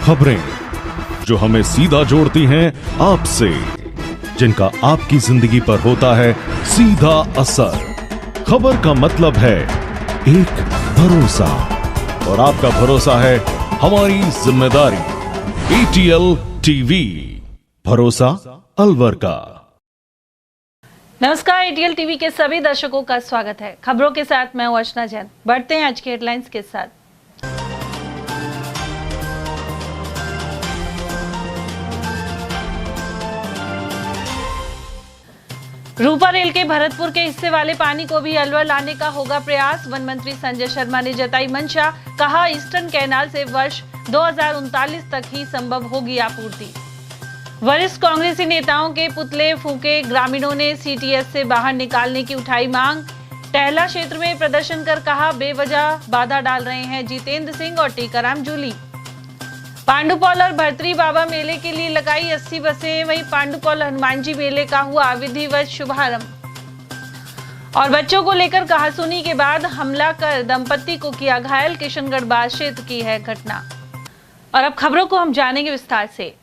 खबरें जो हमें सीधा जोड़ती हैं आपसे, जिनका आपकी जिंदगी पर होता है सीधा असर। खबर का मतलब है एक भरोसा, और आपका भरोसा है हमारी जिम्मेदारी। ATL टीवी, भरोसा अलवर का। नमस्कार, ATL टीवी के सभी दर्शकों का स्वागत है। खबरों के साथ मैं हूं अर्चना जैन। बढ़ते हैं आज के हेडलाइंस के साथ। रूपा रेल के भरतपुर के हिस्से वाले पानी को भी अलवर लाने का होगा प्रयास। वन मंत्री संजय शर्मा ने जताई मंशा, कहा ईस्टर्न कैनाल से वर्ष 2039 तक ही संभव होगी आपूर्ति। वरिष्ठ कांग्रेसी नेताओं के पुतले फूके, ग्रामीणों ने CTS से बाहर निकालने की उठाई मांग। टहला क्षेत्र में प्रदर्शन कर कहा, बेवजह बाधा डाल रहे हैं जितेंद्र सिंह और टीकाराम जूली। पांडुपौल और भर्तरी बाबा मेले के लिए लगाई 80 बसें, वहीं पांडुपौल हनुमान जी मेले का हुआ विधिवत शुभारंभ। और बच्चों को लेकर कहासुनी के बाद हमला कर दंपति को किया घायल, किशनगढ़ बाढ़ क्षेत्र की है घटना। और अब खबरों को हम जानेंगे विस्तार से।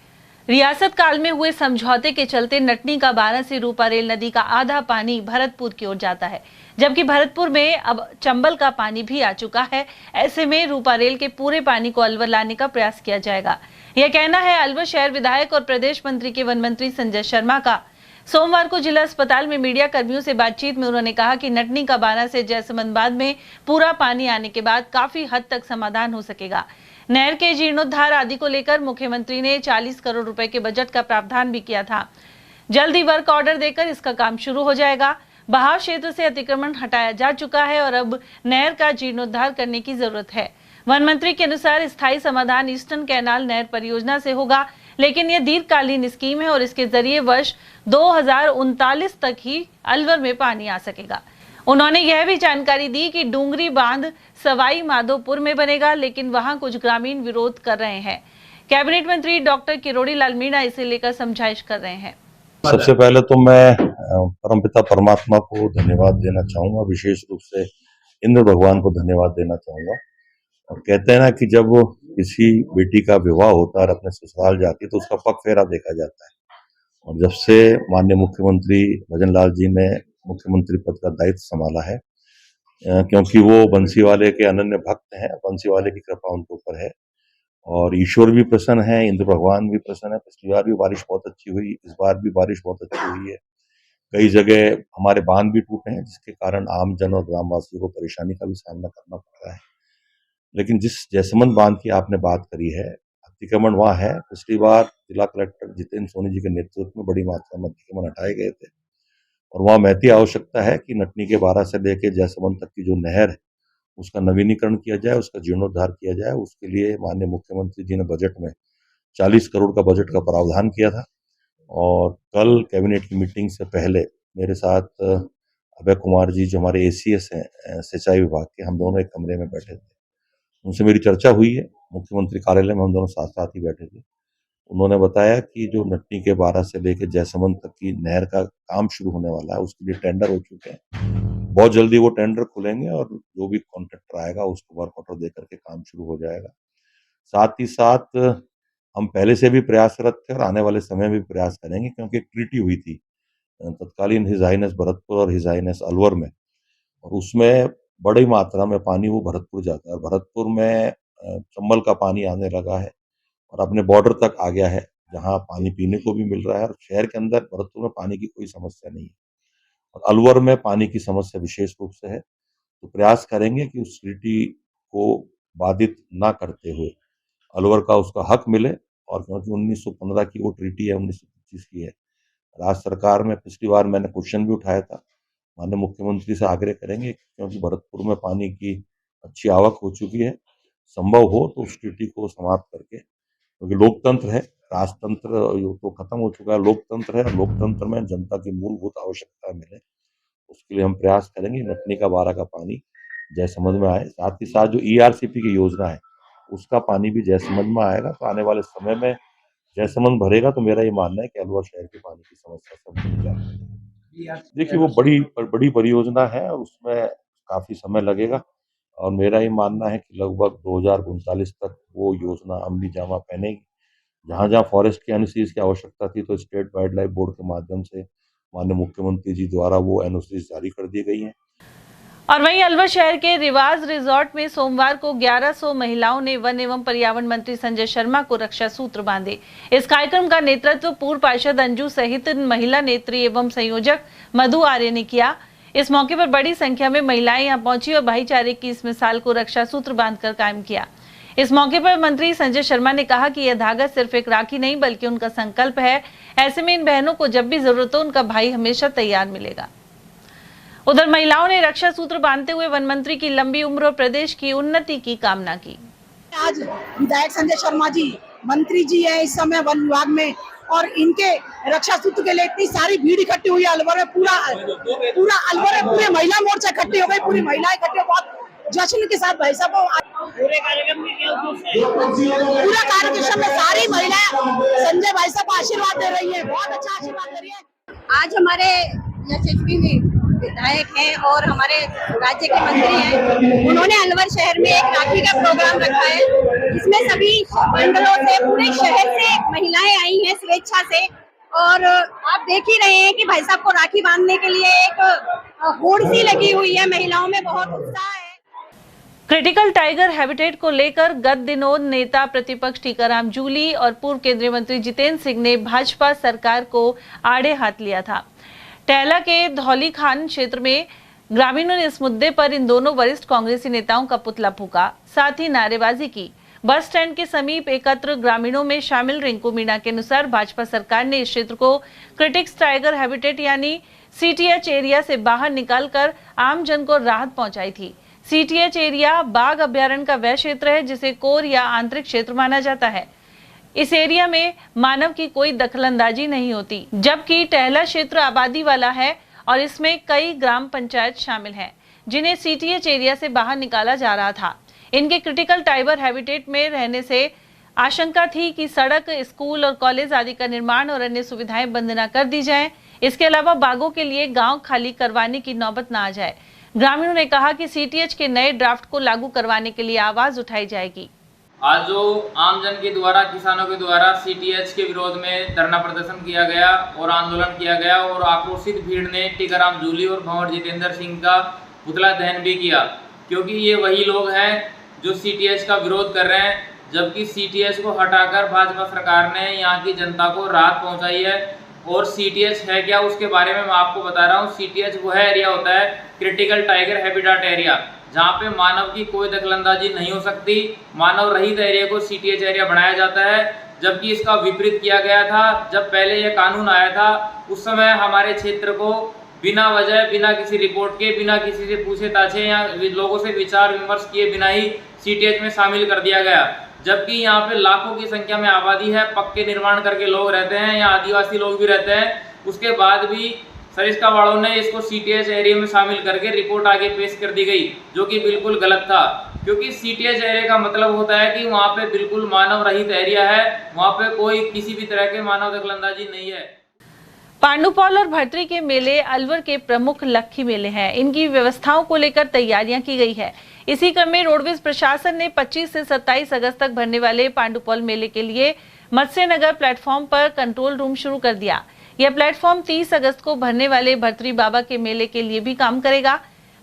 रियासत काल में हुए समझौते के चलते नटनी का 12 से रूपा रेल नदी का आधा पानी भरतपुर की ओर जाता है, जबकि भरतपुर में अब चंबल का पानी भी आ चुका है। ऐसे में रूपा रेल के पूरे पानी को अलवर लाने का प्रयास किया जाएगा, यह कहना है अलवर शहर विधायक और प्रदेश मंत्री के वन मंत्री संजय शर्मा का। सोमवार को जिला अस्पताल में मीडिया कर्मियों से बातचीत में उन्होंने कहा कि नटनी का 12 से जयसमंद बांध में पूरा पानी आने के बाद काफी हद तक समाधान हो सकेगा। नहर के जीर्णोद्धार आदि को लेकर मुख्यमंत्री ने 40 करोड़ रुपए के बजट का प्रावधान भी किया था। जल्द ही वर्क ऑर्डर देकर इसका काम शुरू हो जाएगा। बहाव क्षेत्र से अतिक्रमण हटाया जा चुका है और अब नहर का जीर्णोद्धार करने की जरूरत है। वन मंत्री के अनुसार स्थायी समाधान ईस्टर्न कैनाल नहर परियोजना से होगा, लेकिन यह दीर्घकालीन स्कीम है और इसके जरिए वर्ष 2039 तक ही अलवर में पानी आ सकेगा। उन्होंने यह भी जानकारी दी कि डूंगरी बांध सवाई माधोपुर में बनेगा, लेकिन वहां कुछ ग्रामीण विरोध कर रहे हैं। कैबिनेट मंत्री डॉक्टर किरोड़ी लाल मीणा इसे लेकर समझाइश कर रहे हैं। सबसे पहले तो मैं परमपिता परमात्मा को धन्यवाद देना चाहूंगा, विशेष रूप से इंद्र भगवान को धन्यवाद देना चाहूंगा। और कहते हैं ना कि जब किसी बेटी का विवाह होता है और अपने ससुराल जाती है तो उसका पग फेरा देखा जाता है। और जब से माननीय मुख्यमंत्री भजन लाल जी ने मुख्यमंत्री पद का दायित्व संभाला है, क्योंकि वो बंसीवाले के अनन्य भक्त हैं, बंसीवाले की कृपा उनके ऊपर है और ईश्वर भी प्रसन्न है, इंद्र भगवान भी प्रसन्न है। पिछली बार भी बारिश बहुत अच्छी हुई, इस बार भी बारिश बहुत अच्छी हुई है। कई जगह हमारे बांध भी टूटे हैं, जिसके कारण आमजन और ग्रामवासियों को परेशानी का भी सामना करना पड़ रहा है। लेकिन जिस जयसमंद बांध की आपने बात करी है, अतिक्रमण वहाँ है। पिछली बार जिला कलेक्टर जितेंद्र सोनी जी के नेतृत्व में बड़ी मात्रा में अतिक्रमण हटाए गए थे और वहाँ महती आवश्यकता है कि नटनी के 12 से लेकर जयसमंद तक की जो नहर है उसका नवीनीकरण किया जाए, उसका जीर्णोद्धार किया जाए। उसके लिए माननीय मुख्यमंत्री जी ने बजट में 40 करोड़ का बजट का प्रावधान किया था और कल कैबिनेट की मीटिंग से पहले मेरे साथ अभय कुमार जी जो हमारे ACS हैं सिंचाई विभाग के, हम दोनों एक कमरे में बैठे थे। उनसे मेरी चर्चा हुई है, मुख्यमंत्री कार्यालय में हम दोनों साथ साथ ही बैठे थे। उन्होंने बताया कि जो नटनी के 12 से लेकर जयसमंद तक की नहर का काम शुरू होने वाला है, उसके लिए टेंडर हो चुके हैं। बहुत जल्दी वो टेंडर खुलेंगे और जो भी कॉन्ट्रैक्टर आएगा उसको वर्क ऑर्डर दे करके काम शुरू हो जाएगा। साथ ही साथ हम पहले से भी प्रयासरत थे और आने वाले समय में भी प्रयास करेंगे, क्योंकि एक ट्रीटी हुई थी तत्कालीन हिज हाइनेस भरतपुर और हिज हाइनेस अलवर में, और उसमें बड़ी मात्रा में पानी वो भरतपुर जाता है। भरतपुर में चंबल का पानी आने लगा है और अपने बॉर्डर तक आ गया है, जहाँ पानी पीने को भी मिल रहा है और शहर के अंदर भरतपुर में पानी की कोई समस्या नहीं है। और अलवर में पानी की समस्या विशेष रूप से है, तो प्रयास करेंगे कि उस ट्रीटी को बाधित ना करते हुए अलवर का उसका हक मिले। और क्योंकि 1915 की वो ट्रीटी है, 1925 की है, राज्य सरकार में पिछली बार मैंने क्वेश्चन भी उठाया था, माननीय मुख्यमंत्री से आग्रह करेंगे क्योंकि भरतपुर में पानी की अच्छी आवक हो चुकी है, संभव हो तो उस ट्रीटी को समाप्त करके, क्योंकि लोकतंत्र है, राजतंत्र तो खत्म हो चुका है, लोकतंत्र है और लोकतंत्र में जनता की मूलभूत आवश्यकता मिले, उसके लिए हम प्रयास करेंगे नटनी का 12 का पानी जयसमंद में आए। साथ ही साथ जो ERCP की योजना है उसका पानी भी जयसमंद में आएगा, तो आने वाले समय में जयसमंद भरेगा तो मेरा ये मानना है कि अलवर शहर की पानी की समस्या सब मिल जाएगी। देखिए वो बड़ी परियोजना है और उसमें काफी समय लगेगा और मेरा ये मानना है कि लगभग 2039 तक वो योजना अमली जामा पहनेगी। जहाँ जहाँ फॉरेस्ट के एनओसीज की आवश्यकता थी तो स्टेट वाइल्ड लाइफ बोर्ड के माध्यम से माननीय मुख्यमंत्री जी द्वारा वो एनओसीज जारी कर दी गई हैं। और वहीं अलवर शहर के रिवाज रिजॉर्ट में सोमवार को 1100 महिलाओं ने वन एवं पर्यावरण मंत्री संजय शर्मा को रक्षा सूत्र बांधे। इस कार्यक्रम का नेतृत्व पूर्व पार्षद अंजू सहित महिला नेत्री एवं संयोजक मधु आर्य ने किया। इस मौके पर बड़ी संख्या में महिलाएं यहां पहुंची और भाईचारे की इस मिसाल को रक्षा सूत्र बांधकर कायम किया। इस मौके पर मंत्री संजय शर्मा ने कहा कि यह धागा सिर्फ एक राखी नहीं बल्कि उनका संकल्प है। ऐसे में इन बहनों को जब भी जरूरत हो उनका भाई हमेशा तैयार मिलेगा। उधर महिलाओं ने रक्षा सूत्र बांधते हुए वन मंत्री की लंबी उम्र और प्रदेश की उन्नति की कामना की। आज विधायक संजय शर्मा जी मंत्री जी है इस समय वन विभाग में, और इनके रक्षा सूत्र के लिए इतनी सारी भीड़ इकट्ठी हुई है अलवर में। पूरा अलवर में पूरे महिला मोर्चा इकट्ठी हो गई, पूरी महिलाएं इकट्ठी, बहुत जश्न के साथ भाई साहब पूरे कार्यक्रम में सारी महिलाएं संजय भाई साहब को आशीर्वाद दे रही है, बहुत अच्छा आशीर्वाद दे रही है। आज हमारे यशस्वी विधायक हैं और हमारे राज्य के मंत्री हैं, उन्होंने अलवर शहर में एक राखी का प्रोग्राम रखा है जिसमें सभी मंडलों से पूरे शहर से महिलाएं आई हैं स्वेच्छा से, और आप देख ही रहे हैं कि भाई साहब को राखी बांधने के लिए एक होड़ सी लगी हुई है, महिलाओं में बहुत उत्साह है। क्रिटिकल टाइगर हैबिटेट को लेकर गत दिनों नेता प्रतिपक्ष टीकाराम जूली और पूर्व केंद्रीय मंत्री जितेंद्र सिंह ने भाजपा सरकार को आड़े हाथ लिया था। टहला के धौली खान क्षेत्र में ग्रामीणों ने इस मुद्दे पर इन दोनों वरिष्ठ कांग्रेसी नेताओं का पुतला फूका, साथ ही नारेबाजी की। बस स्टैंड के समीप एकत्र ग्रामीणों में शामिल रिंकू मीणा के अनुसार भाजपा सरकार ने इस क्षेत्र को क्रिटिक्स टाइगर हैबिटेट यानी सीटीएच एरिया से बाहर निकालकर आम जन को राहत पहुंचाई थी। सीटीएच एरिया बाघ अभ्यारण्य का वह क्षेत्र है जिसे कोर या आंतरिक क्षेत्र माना जाता है। इस एरिया में मानव की कोई दखलंदाजी नहीं होती, जबकि टहला क्षेत्र आबादी वाला है और इसमें कई ग्राम पंचायत शामिल हैं, जिन्हें सीटीएच एरिया से बाहर निकाला जा रहा था। इनके क्रिटिकल टाइगर हैबिटेट में रहने से आशंका थी कि सड़क, स्कूल और कॉलेज आदि का निर्माण और अन्य सुविधाएं बंद न कर दी जाएं। इसके अलावा बाघों के लिए गांव खाली करवाने की नौबत न आ जाए। ग्रामीणों ने कहा कि सीटीएच के नए ड्राफ्ट को लागू करवाने के लिए आवाज उठाई जाएगी। आज जो आम जन के द्वारा, किसानों के द्वारा सीटीएच के विरोध में धरना प्रदर्शन किया गया और आंदोलन किया गया और आक्रोशित भीड़ ने टीकाराम जूली और भंवर जितेंद्र सिंह का पुतला दहन भी किया, क्योंकि ये वही लोग हैं जो सीटीएच का विरोध कर रहे हैं, जबकि सीटीएच को हटाकर भाजपा सरकार ने यहाँ की जनता को राहत पहुँचाई है। और सीटीएच है क्या, उसके बारे में मैं आपको बता रहा हूँ। सीटीएच वह एरिया होता है, क्रिटिकल टाइगर हैबिटेट एरिया, जहाँ पे मानव की कोई दखलंदाजी नहीं हो सकती। मानव रहित एरिया को सीटीएच एरिया बनाया जाता है, जबकि इसका विपरीत किया गया था। जब पहले यह कानून आया था उस समय हमारे क्षेत्र को बिना वजह, बिना किसी रिपोर्ट के, बिना किसी से पूछे ताछे या लोगों से विचार विमर्श किए बिना ही सीटीएच में शामिल कर दिया गया, जबकि यहाँ पे लाखों की संख्या में आबादी है, पक्के निर्माण करके लोग रहते हैं, यहाँ आदिवासी लोग भी रहते हैं। उसके बाद भी सरिस्का वालों ने इसको सीटीएच एरिया में शामिल करके रिपोर्ट आगे पेश कर दी गई, जो कि बिल्कुल गलत था, क्योंकि सीटीएच एरिया का मतलब होता है कि वहाँ पे बिल्कुल मानव रहित एरिया है, वहाँ पे कोई किसी भी तरह के मानव दखलंदाजी नहीं है। पांडुपौल और भर्तरी के मेले अलवर के प्रमुख लक्खी मेले हैं। इनकी व्यवस्थाओं को लेकर तैयारियां की गई है। इसी क्रम में रोडवेज प्रशासन ने 25 से 27 अगस्त तक भरने वाले पांडुपौल मेले के लिए मत्स्य नगर प्लेटफॉर्म पर कंट्रोल रूम शुरू कर दिया। यह प्लेटफॉर्म 30 अगस्त को भरने वाले भर्तरी बाबा के मेले के लिए भी काम करेगा।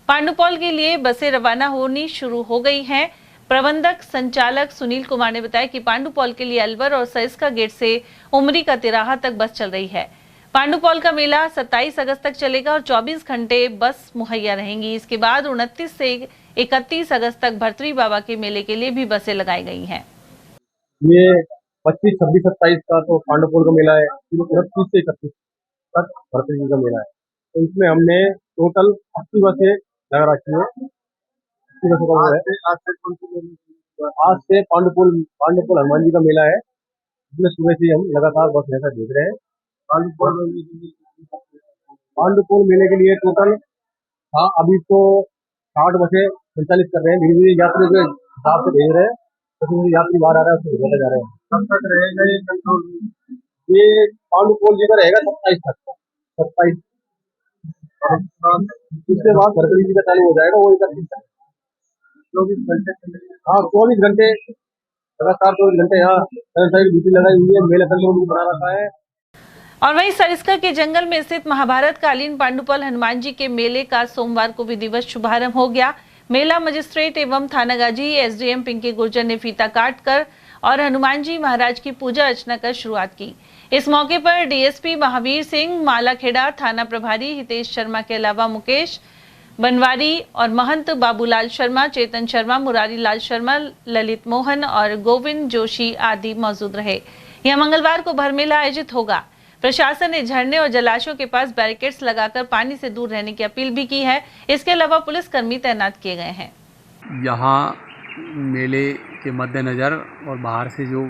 पांडुपौल के लिए बसें रवाना होनी शुरू हो गई हैं। प्रबंधक संचालक सुनील कुमार ने बताया कि पांडुपौल के लिए अलवर और सरिस्का गेट से उमरी का तिराहा तक बस चल रही है। पांडुपौल का मेला 27 अगस्त तक चलेगा और 24 घंटे बस मुहैया रहेंगी। इसके बाद 29 से 31 अगस्त तक भर्तरी बाबा के मेले के लिए भी बसें लगाई गई हैं। ये 25, 26, 27 का तो पांडुपौल का मेला है, 29 से 31 तक भर्तरी जी का मेला है। तो इसमें हमने टोटल 80 बसें लगा रखी है। 80 बसों का आज से पांडुपौल हनुमान जी का मेला है, जिसमें सुबह से हम लगातार बस ऐसा देख रहे हैं। पांडुपौल मेले के लिए टोटल अभी तो 60 बसें संचालित कर रहे हैं, धीरे धीरे यात्री के हिसाब से भेज रहे हैं, तो यात्री बाहर आ रहा है उसको भेजा जा रहे हैं। कब तक रहेगा ये कंट्रोल? ये पांडुपौल जी का रहेगा 27 तक, 27। उसके बाद भर्तरी जी का चालू हो जाएगा, वो 31 तक। 24 घंटे, हाँ 24 घंटे लगातार 24 घंटे यहाँ ड्यूटी लगाई हुई है, मेला संगम भी बना रखा है। और वहीं सरिस्का के जंगल में स्थित महाभारत कालीन पांडुपल हनुमान जी के मेले का सोमवार को विधिवत शुभारंभ हो गया। मेला मजिस्ट्रेट एवं थानागाजी एसडीएम पिंकी गुर्जर ने फीता काट कर और हनुमान जी महाराज की पूजा अर्चना कर शुरुआत की। इस मौके पर डीएसपी महावीर सिंह, मालाखेड़ा थाना प्रभारी हितेश शर्मा के अलावा मुकेश बनवारी और महंत बाबूलाल शर्मा, चेतन शर्मा, मुरारी लाल शर्मा, ललित मोहन और गोविंद जोशी आदि मौजूद रहे। यह मंगलवार को भरमेला आयोजित होगा। प्रशासन ने झरने और जलाशयों के पास बैरिकेड्स लगाकर पानी से दूर रहने की अपील भी की है। इसके अलावा पुलिसकर्मी तैनात किए गए हैं। यहाँ मेले के मद्देनज़र और बाहर से जो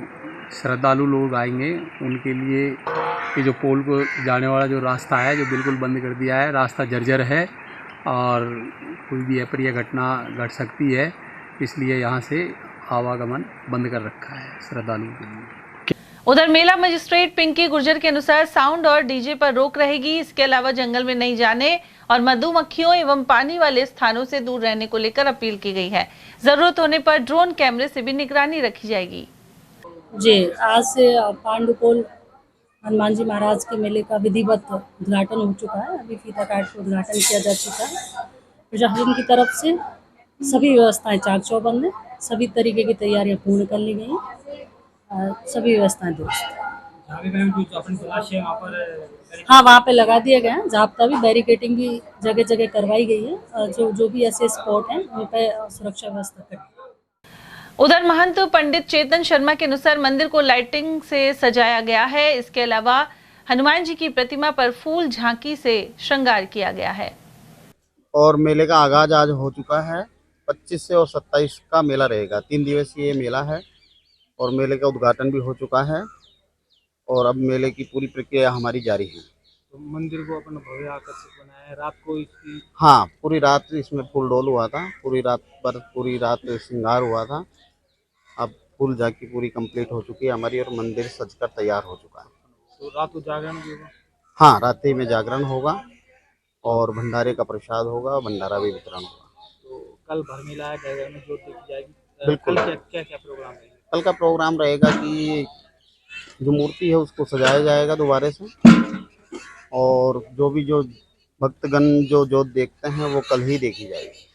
श्रद्धालु लोग आएंगे उनके लिए ये जो पोल को जाने वाला जो रास्ता है जो बिल्कुल बंद कर दिया है। रास्ता जर्जर है और कोई भी अप्रिय घटना घट सकती है, इसलिए यहाँ से आवागमन बंद कर रखा है श्रद्धालुओं के लिए। उधर मेला मजिस्ट्रेट पिंकी गुर्जर के अनुसार साउंड और डीजे पर रोक रहेगी। इसके अलावा जंगल में नहीं जाने और मधुमक्खियों एवं पानी वाले स्थानों से दूर रहने को लेकर अपील की गई है। जरूरत होने पर ड्रोन कैमरे से भी निगरानी रखी जाएगी। जी, आज से पांडुपोल हनुमान जी महाराज के मेले का विधिवत उद्घाटन हो चुका है। अभी फीता काट के उद्घाटन किया जा चुका है। प्रशासन की तरफ से सभी व्यवस्थाएं चाक चौबंद है, सभी तरीके की तैयारियां पूर्ण कर ली गई हैं। सभी व्यवस्थाएं दुरुस्त। हाँ, वहाँ पे लगा दिया गया है जाब्ता भी, बैरिकेटिंग भी जगह जगह करवाई गई है। जो भी ऐसे स्पॉट हैं उन पे सुरक्षा व्यवस्था कर। उधर महंत पंडित चेतन शर्मा के अनुसार मंदिर को लाइटिंग से सजाया गया है। इसके अलावा हनुमान जी की प्रतिमा पर फूल झांकी से श्रृंगार किया गया है। और मेले का आगाज आज हो चुका है। 25 से और 27 का मेला रहेगा। 3 दिवसीय मेला है और मेले का उद्घाटन भी हो चुका है और अब मेले की पूरी प्रक्रिया हमारी जारी है। तो मंदिर को अपन भव्य आकर्षक बनाया है। रात को इसकी हाँ, पूरी रात इसमें फूल डोल हुआ था। पूरी रात श्रृंगार हुआ था। अब फूल झांकी पूरी कंप्लीट हो चुकी है हमारी और मंदिर सजकर तैयार हो चुका है। तो रात को जागरण भी होगा? हाँ, रात्रि में जागरण होगा और भंडारे का प्रसाद होगा, भंडारा भी वितरण होगा। तो कल भरमेला है, घर में जोत देखी जाएगी। बिल्कुल। क्या प्रोग्राम है? कल का प्रोग्राम रहेगा कि जो मूर्ति है उसको सजाया जाएगा दोबारा से और जो भक्तगण जो देखते हैं वो कल ही देखी जाएगी।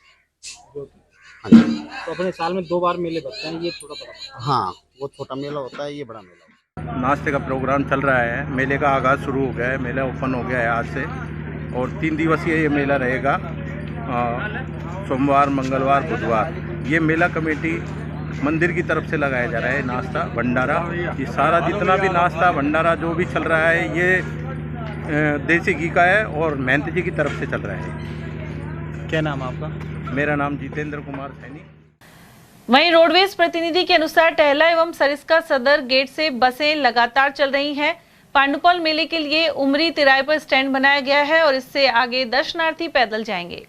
हाँ जी। तो अपने साल में 2 बार मेले लगते हैं, ये छोटा बड़ा? हाँ, वो छोटा मेला होता है, ये बड़ा मेला होता है। नाश्ते का प्रोग्राम चल रहा है। मेले का आगाज़ शुरू हो गया है। मेला ओपन हो गया है आज से और 3 दिवसीय ये मेला रहेगा। सोमवार, मंगलवार, बुधवार। ये मेला कमेटी मंदिर की तरफ से लगाया जा रहा है। नाश्ता भंडारा, ये सारा जितना भी नाश्ता भंडारा जो भी चल रहा है ये देसी घी का है और महंत जी की तरफ से चल रहा है। क्या नाम आपका? मेरा नाम जितेंद्र कुमार सैनी। वहीं रोडवेज प्रतिनिधि के अनुसार टहला एवं सरिस्का सदर गेट से बसें लगातार चल रही हैं। पांडुपोल मेले के लिए उमरी तिराए पर स्टैंड बनाया गया है और इससे आगे दर्शनार्थी पैदल जाएंगे।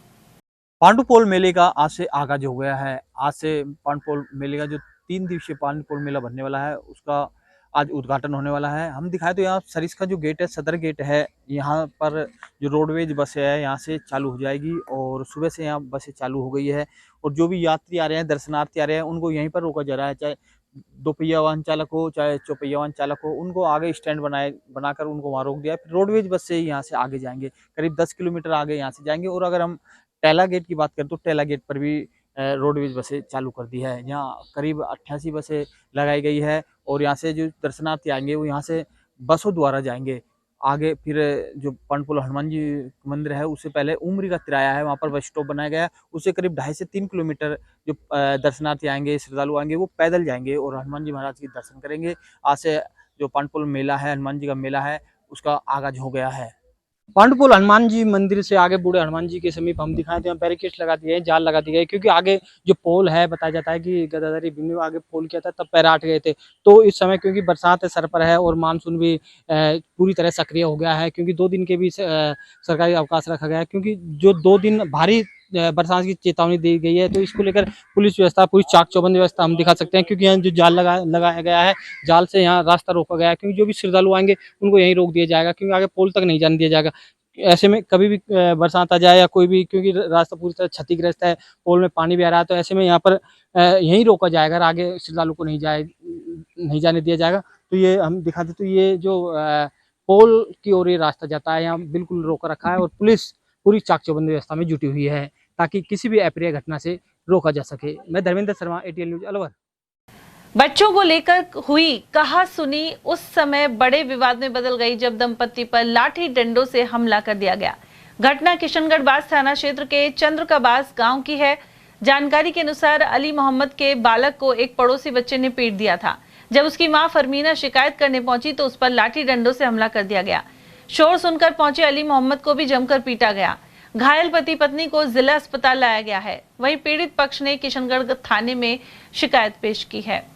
पांडुपोल मेले का आज से आगाज हो गया है। आज से पांडुपोल मेले का जो 3 दिवसीय पांडुपोल मेला बनने वाला है उसका आज उद्घाटन होने वाला है। हम दिखाए तो यहाँ सरिस्का जो गेट है, सदर गेट है, यहाँ पर जो रोडवेज बसें है यहाँ से चालू हो जाएगी और सुबह से यहाँ बसें चालू हो गई है और जो भी यात्री आ रहे हैं, दर्शनार्थी आ रहे हैं, उनको यहीं पर रोका जा रहा है। चाहे 2 पहिया वाहन चालक हो, चाहे 4 पहिया वाहन चालक हो, उनको आगे स्टैंड बनाकर उनको वहाँ रोक दिया। फिर रोडवेज बस से यहाँ से आगे जाएंगे, करीब 10 किलोमीटर आगे यहाँ से जाएंगे। और अगर हम टैला गेट की बात करें तो टैला गेट पर भी रोडवेज बसें चालू कर दी है। यहाँ करीब 88 बसें लगाई गई है और यहाँ से जो दर्शनार्थी आएंगे वो यहाँ से बसों द्वारा जाएंगे आगे। फिर जो पांडुपोल हनुमान जी मंदिर है उससे पहले उमरी का तिराया है, वहाँ पर बस स्टॉप बनाया गया है। उससे करीब 2.5 से 3 किलोमीटर जो दर्शनार्थी आएंगे, श्रद्धालु आएंगे, वो पैदल जाएंगे और हनुमान जी महाराज के दर्शन करेंगे। आज से जो पांडुपोल मेला है, हनुमान जी का मेला है, उसका आगाज हो गया है। पांडुपोल हनुमान जी मंदिर से आगे बूढ़े हनुमान जी के समीप हम दिखाए थे, बैरिकेड्स लगा दिए, जाल लगा दिए गए, क्योंकि आगे जो पोल है बताया जाता है कि गदाधरी भीम ने आगे पोल किया था तब पैर हट गए थे। तो इस समय क्योंकि बरसात सर पर है और मानसून भी पूरी तरह सक्रिय हो गया है, क्योंकि 2 दिन के भी सरकारी अवकाश रखा गया है, क्योंकि जो 2 दिन भारी बरसात की चेतावनी दी गई है। तो इसको लेकर पुलिस व्यवस्था, पूरी चाक चौबंद व्यवस्था हम दिखा सकते हैं, क्योंकि यहाँ जो जाल लगाया गया है, जाल से यहाँ रास्ता रोका गया है, क्योंकि जो भी श्रद्धालु आएंगे उनको यहीं रोक दिया जाएगा, क्योंकि आगे पोल तक नहीं जाने दिया जाएगा। ऐसे में कभी भी बरसात आ जाए या कोई भी, क्योंकि रास्ता पूरी तरह क्षतिग्रस्त है, पोल में पानी भी आ रहा है, तो ऐसे में यहाँ पर यहीं रोका जाएगा, अगर आगे श्रद्धालु को नहीं जाने दिया जाएगा। तो ये हम दिखा दें, तो ये जो पोल की ओर ये रास्ता जाता है, यहाँ बिल्कुल रोका रखा है और पुलिस पूरी चाक चौबंद व्यवस्था में जुटी हुई है ताकि किसी भी अप्रिय घटना से रोका जा सके। मैं धर्मेंद्र शर्मा, ATL न्यूज, अलवर। बच्चों को लेकर हुई कहा सुनी उस समय बड़े विवाद में बदल गई जब दंपति पर लाठी डंडों से हमला कर दिया गया। घटना किशनगढ़ बास थाना क्षेत्र के चंद्रकाबास गांव की है। जानकारी के अनुसार अली मोहम्मद के बालक को एक पड़ोसी बच्चे ने पीट दिया था। जब उसकी मां फरमीना शिकायत करने पहुंची तो उस पर लाठी डंडों से हमला कर दिया गया। शोर सुनकर पहुंचे अली मोहम्मद को भी जमकर पीटा गया। घायल पति पत्नी को जिला अस्पताल लाया गया है। वहीं पीड़ित पक्ष ने किशनगढ़ थाने में शिकायत पेश की है।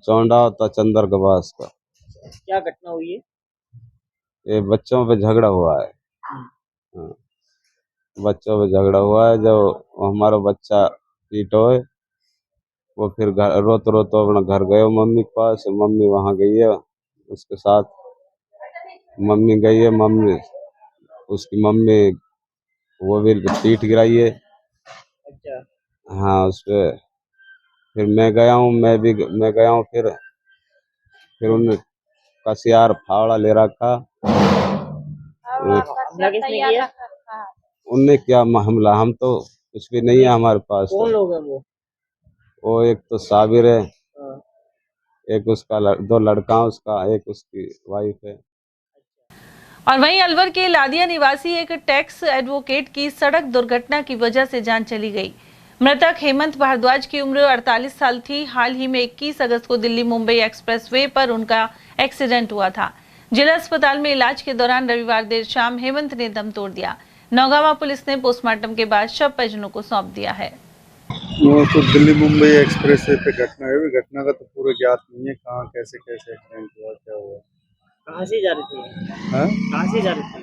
चौंडा होता चंद्रकाबास का। क्या घटना हुई है? ये बच्चों पे झगड़ा हुआ है। हाँ, बच्चों पे झगड़ा हुआ है। जब हमारा बच्चा पीटो है, वो फिर रोतो रोतो अपना घर गए मम्मी के पास। मम्मी वहाँ गई है उसके साथ। मम्मी गई है, उसकी मम्मी वो भी पीट गिराई है। अच्छा। हाँ, उस पे फिर मैं गया हूँ। फिर उन्हें कसियार फावड़ा ले रखा। हमला किसने किया? उनने क्या हमला, हम तो कुछ भी नहीं है हमारे पास। कौन लोग हैं वो? वो एक तो साबिर है, एक उसका दो लड़का उसका, एक उसकी वाइफ है। और वहीं अलवर के लादिया निवासी एक टैक्स एडवोकेट की सड़क दुर्घटना की वजह से जान चली गई। मृतक हेमंत भारद्वाज की उम्र 48 साल थी। हाल ही में 21 अगस्त को दिल्ली मुंबई एक्सप्रेसवे पर उनका एक्सीडेंट हुआ था। जिला अस्पताल में इलाज के दौरान रविवार देर शाम हेमंत ने दम तोड़ दिया। नौगावा पुलिस ने पोस्टमार्टम के बाद शव परिजनों को सौंप दिया है। वो तो दिल्ली मुंबई एक्सप्रेसवे पे घटना है। घटना का तो पूरा ज्ञात नहीं है, कहाँ कैसे एक्सीडेंट हुआ, क्या हुआ। कहाँ से जा रही थी? कहाँ से जा रही थी?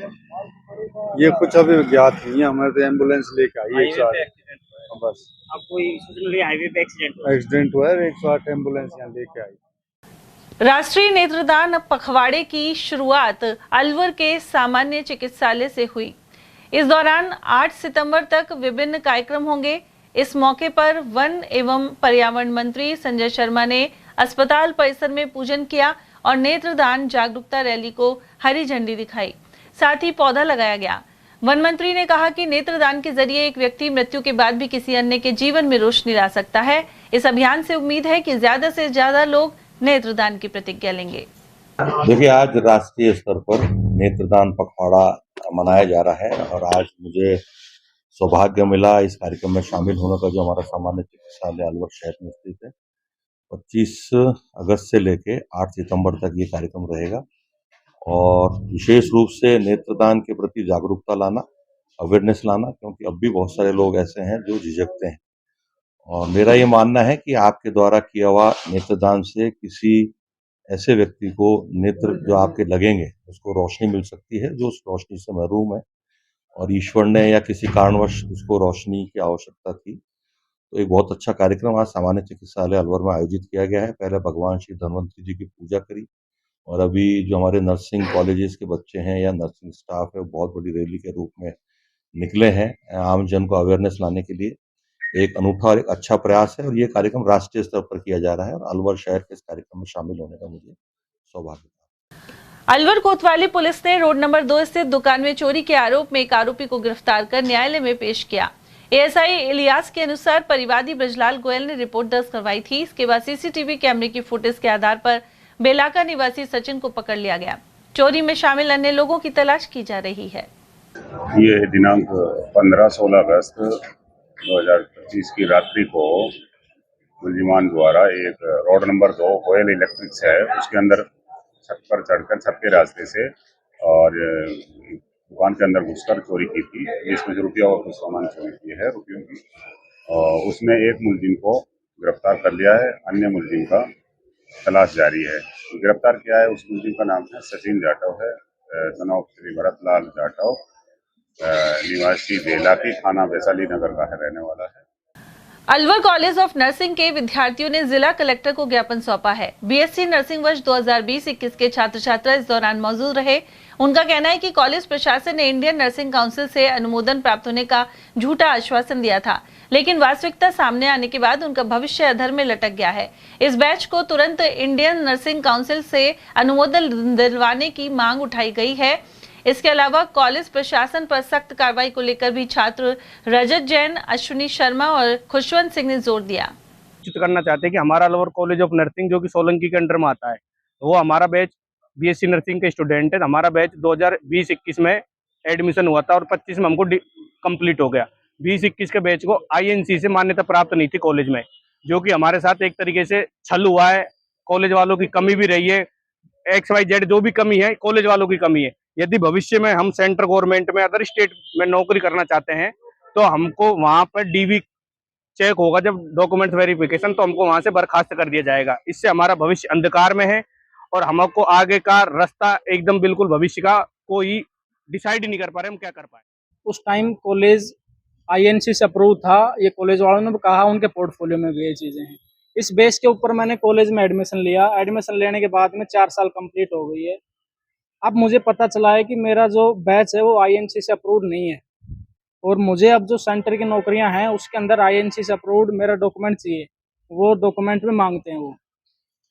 ये कुछ अभी ज्ञात नहीं है। हमारे तो एम्बुलेंस लेके आई है 108। बस अब कोई सूचना मिली हाईवे पे एक्सीडेंट हुआ है, 108 एम्बुलेंस यहाँ लेके आई। राष्ट्रीय नेत्रदान पखवाड़े की शुरुआत अलवर के सामान्य चिकित्सालय से हुई। इस दौरान 8 सितंबर तक विभिन्न कार्यक्रम होंगे। इस मौके पर वन एवं पर्यावरण मंत्री संजय शर्मा ने अस्पताल परिसर में पूजन किया और नेत्रदान जागरूकता रैली को हरी झंडी दिखाई। साथ ही पौधा लगाया गया। वन मंत्री ने कहा कि नेत्रदान के जरिए एक व्यक्ति मृत्यु के बाद भी किसी अन्य के जीवन में रोशनी ला सकता है। इस अभियान से उम्मीद है कि ज्यादा से ज्यादा लोग नेत्रदान की प्रतिज्ञा लेंगे। देखिए, आज राष्ट्रीय स्तर पर नेत्रदान पखवाड़ा मनाया जा रहा है और आज मुझे सौभाग्य मिला इस कार्यक्रम में शामिल होने का, जो हमारा सामान्य चिकित्सालय अलवर शहर में स्थित है। 25 अगस्त से लेके 8 सितंबर तक ये कार्यक्रम रहेगा और विशेष रूप से नेत्रदान के प्रति जागरूकता लाना, अवेयरनेस लाना, क्योंकि अब भी बहुत सारे लोग ऐसे हैं जो झिझकते हैं। और मेरा ये मानना है कि आपके द्वारा किया हुआ नेत्रदान से किसी ऐसे व्यक्ति को नेत्र जो आपके लगेंगे उसको रोशनी मिल सकती है, जो उस रोशनी से महरूम है और ईश्वर ने या किसी कारणवश उसको रोशनी की आवश्यकता थी। तो एक बहुत अच्छा कार्यक्रम आज सामान्य चिकित्सालय अलवर में आयोजित किया गया है। पहले भगवान श्री धन्वंतरी जी की पूजा करी और अभी जो हमारे नर्सिंग कॉलेजेस के बच्चे हैं या नर्सिंग स्टाफ है, वो बहुत बड़ी रैली के रूप में निकले हैं आम जन को अवेयरनेस लाने के लिए। एक अनूठा और एक अच्छा प्रयास है और ये कार्यक्रम राष्ट्रीय स्तर पर किया जा रहा है और अलवर शहर के इस कार्यक्रम में शामिल होने का मुझे सौभाग्य था। अलवर कोतवाली पुलिस ने रोड नंबर 2 स्थित दुकान में चोरी के आरोप में एक आरोपी को गिरफ्तार कर न्यायालय में पेश किया। एएसआई इलियास के अनुसार परिवादी ब्रजलाल गोयल ने रिपोर्ट दर्ज करवाई थी। इसके बाद सीसीटीवी कैमरे की फुटेज के आधार पर बेलाका निवासी सचिन को पकड़ लिया गया। चोरी में शामिल अन्य लोगों की तलाश की जा रही है। ये दिनांक 15-16 अगस्त 2025 की रात्रि को मुलजिमान द्वारा एक रोड नंबर 2 गोयल इलेक्ट्रिक्स है, उसके अंदर छत पर चढ़कर छत के रास्ते से और दुकान के अंदर घुसकर चोरी की थी, जिसमें से रुपया और कुछ सामान चोरी किए है रुपयों की। और उसमें एक मुलजिम को गिरफ्तार कर लिया है, अन्य मुलजिम का तलाश जारी है। गिरफ्तार किया है उस मुलजिम का नाम है सचिन जाटव है, सन ऑफ श्री भरतलाल जाटव, निवासी बेलाकी, थाना वैशाली नगर का है, रहने वाला है। अलवर कॉलेज ऑफ नर्सिंग के विद्यार्थियों ने जिला कलेक्टर को ज्ञापन सौंपा है। बीएससी नर्सिंग वर्ष 2020-21 के छात्र छात्रा इस दौरान मौजूद रहे। उनका कहना है कि कॉलेज प्रशासन ने इंडियन नर्सिंग काउंसिल से अनुमोदन प्राप्त होने का झूठा आश्वासन दिया था, लेकिन वास्तविकता सामने आने के बाद उनका भविष्य अधर में लटक गया है। इस बैच को तुरंत इंडियन नर्सिंग काउंसिल से अनुमोदन दिलवाने की मांग उठाई गई है। इसके अलावा कॉलेज प्रशासन पर सख्त कार्रवाई को लेकर भी छात्र रजत जैन, अश्विनी शर्मा और खुशवंत सिंह ने जोर दिया। सूचित करना चाहते हैं कि हमारा अलवर कॉलेज ऑफ नर्सिंग जो कि सोलंकी के अंडर में आता है, वो हमारा बैच बीएससी नर्सिंग के स्टूडेंट है। हमारा बैच 2020-21 में एडमिशन हुआ था और 25 में हमको कंप्लीट हो गया। 20-21 के बैच को आईएनसी से मान्यता प्राप्त नहीं थी कॉलेज में, जो कि हमारे साथ एक तरीके से छल हुआ है। कॉलेज वालों की कमी भी रही है, XYZ जो भी कमी है कॉलेज वालों की कमी है। यदि भविष्य में हम सेंट्रल गवर्नमेंट में अदर स्टेट में नौकरी करना चाहते हैं तो हमको वहां पर DV चेक होगा, जब डॉक्यूमेंट वेरिफिकेशन, तो हमको वहां से बर्खास्त कर दिया जाएगा। इससे हमारा भविष्य अंधकार में है और हमको आगे का रास्ता एकदम बिल्कुल भविष्य का कोई डिसाइड नहीं कर पा रहे हम क्या कर पाए। उस टाइम कॉलेज INC से अप्रूव था, ये कॉलेज वालों ने कहा उनके पोर्टफोलियो में भी ये चीज़ें हैं। इस बेस के ऊपर मैंने कॉलेज में एडमिशन लिया। एडमिशन लेने के बाद में 4 साल कंप्लीट हो गई है। अब मुझे पता चला है कि मेरा जो बैच है वो INC से अप्रूव्ड नहीं है और मुझे अब जो सेंटर की नौकरियां हैं उसके अंदर INC से अप्रूव्ड मेरा डॉक्यूमेंट चाहिए। वो डॉक्यूमेंट में मांगते हैं। वो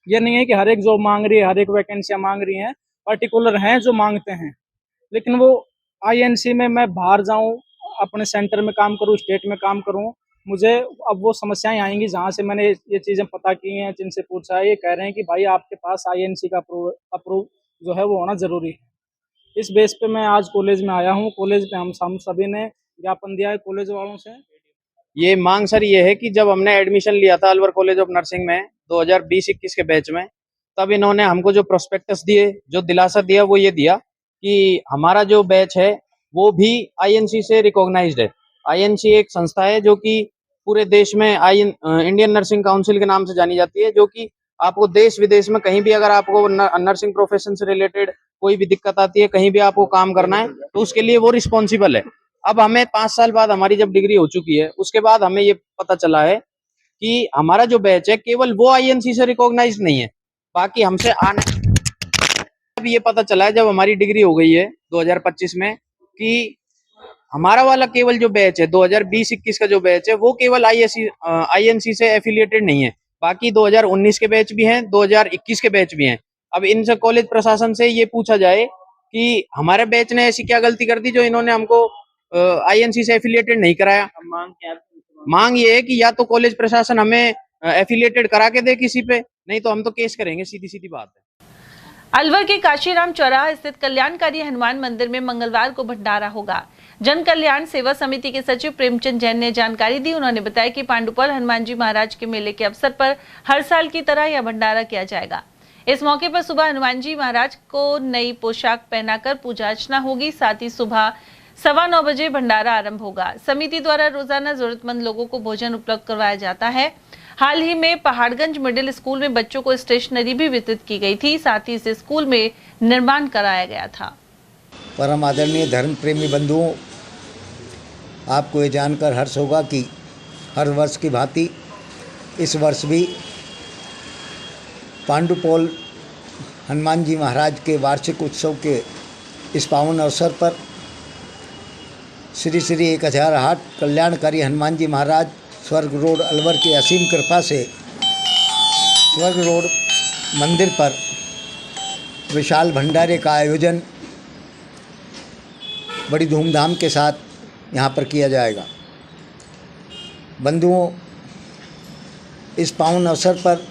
ये नहीं है कि हर एक जॉब मांग रही है, हर एक वैकेंसियाँ मांग रही हैं, पर्टिकुलर हैं जो मांगते हैं। लेकिन वो INC में मैं बाहर जाऊँ, अपने सेंटर में काम करूँ, स्टेट में काम करूँ, मुझे अब वो समस्याएं आएंगी। जहाँ से मैंने ये चीज़ें पता की हैं, जिनसे पूछा है, ये कह रहे हैं कि भाई आपके पास INC का अप्रूव जो है वो होना ज़रूरी है। इस बेस पे मैं आज कॉलेज में आया हूँ। कॉलेज पे हम सभी ने ज्ञापन दिया है कॉलेज वालों से। ये मांग सर ये है कि जब हमने एडमिशन लिया था अलवर कॉलेज ऑफ नर्सिंग में 2020-21 के बैच में, तब इन्होंने हमको जो प्रोस्पेक्टस दिए, जो दिलासा दिया, वो ये दिया कि हमारा जो बैच है वो भी INC से रिकॉग्नाइज्ड है। INC एक संस्था है जो कि पूरे देश में इंडियन नर्सिंग काउंसिल के नाम से जानी जाती है, जो कि आपको देश विदेश में कहीं भी अगर आपको नर्सिंग प्रोफेशन से रिलेटेड कोई भी दिक्कत आती है, कहीं भी आपको काम करना है, तो उसके लिए वो रिस्पॉन्सिबल है। अब हमें 5 साल बाद हमारी जब डिग्री हो चुकी है, उसके बाद हमें ये पता चला है कि हमारा जो बैच है केवल वो INC से रिकॉग्नाइज्ड नहीं है, बाकी हमसे अब ये पता चला है जब हमारी डिग्री हो गई है 2025 में कि हमारा वाला केवल जो बैच है 2020-21 का जो बैच है वो केवल INC से एफिलिएटेड नहीं है, बाकी 2019 के बैच भी हैं, 2021 के बैच भी हैं। अब इनसे कॉलेज प्रशासन से ये पूछा जाए कि हमारे बैच ने ऐसी क्या गलती कर दी जो इन्होंने हमको INC से एफिलिएटेड नहीं कराया। मांग ये है कि या तो कॉलेज प्रशासन हमें एफिलिएटेड करा के दे किसी पे, नहीं तो हम तो केस करेंगे, सीधी सीधी बात है। अलवर के काशीराम चौराहा स्थित कल्याणकारी हनुमान मंदिर में मंगलवार को भंडारा होगा। जन कल्याण सेवा समिति के सचिव प्रेमचंद जैन ने जानकारी दी। उन्होंने बताया कि पांडुपौल हनुमान जी महाराज के मेले के अवसर पर हर साल की तरह यह भंडारा किया जाएगा। इस मौके पर सुबह हनुमान जी महाराज को नई पोशाक पहनाकर पूजा अर्चना होगी। साथ ही सुबह 9:15 बजे भंडारा आरंभ होगा। समिति द्वारा रोजाना जरूरतमंद लोगों को भोजन उपलब्ध करवाया जाता है। हाल ही में पहाड़गंज मिडिल स्कूल में बच्चों को स्टेशनरी भी वितरित की गई थी। साथ ही इस स्कूल में निर्माण कराया गया था। परम आदरणीय धर्म प्रेमी बंधुओं, आपको ये जानकर हर्ष होगा कि हर वर्ष की भांति इस वर्ष भी पांडुपौल हनुमान जी महाराज के वार्षिक उत्सव के इस पावन अवसर पर श्री श्री 1008 कल्याणकारी हनुमान जी महाराज स्वर्ग रोड अलवर की असीम कृपा से स्वर्ग रोड मंदिर पर विशाल भंडारे का आयोजन बड़ी धूमधाम के साथ यहाँ पर किया जाएगा। बंधुओं, इस पावन अवसर पर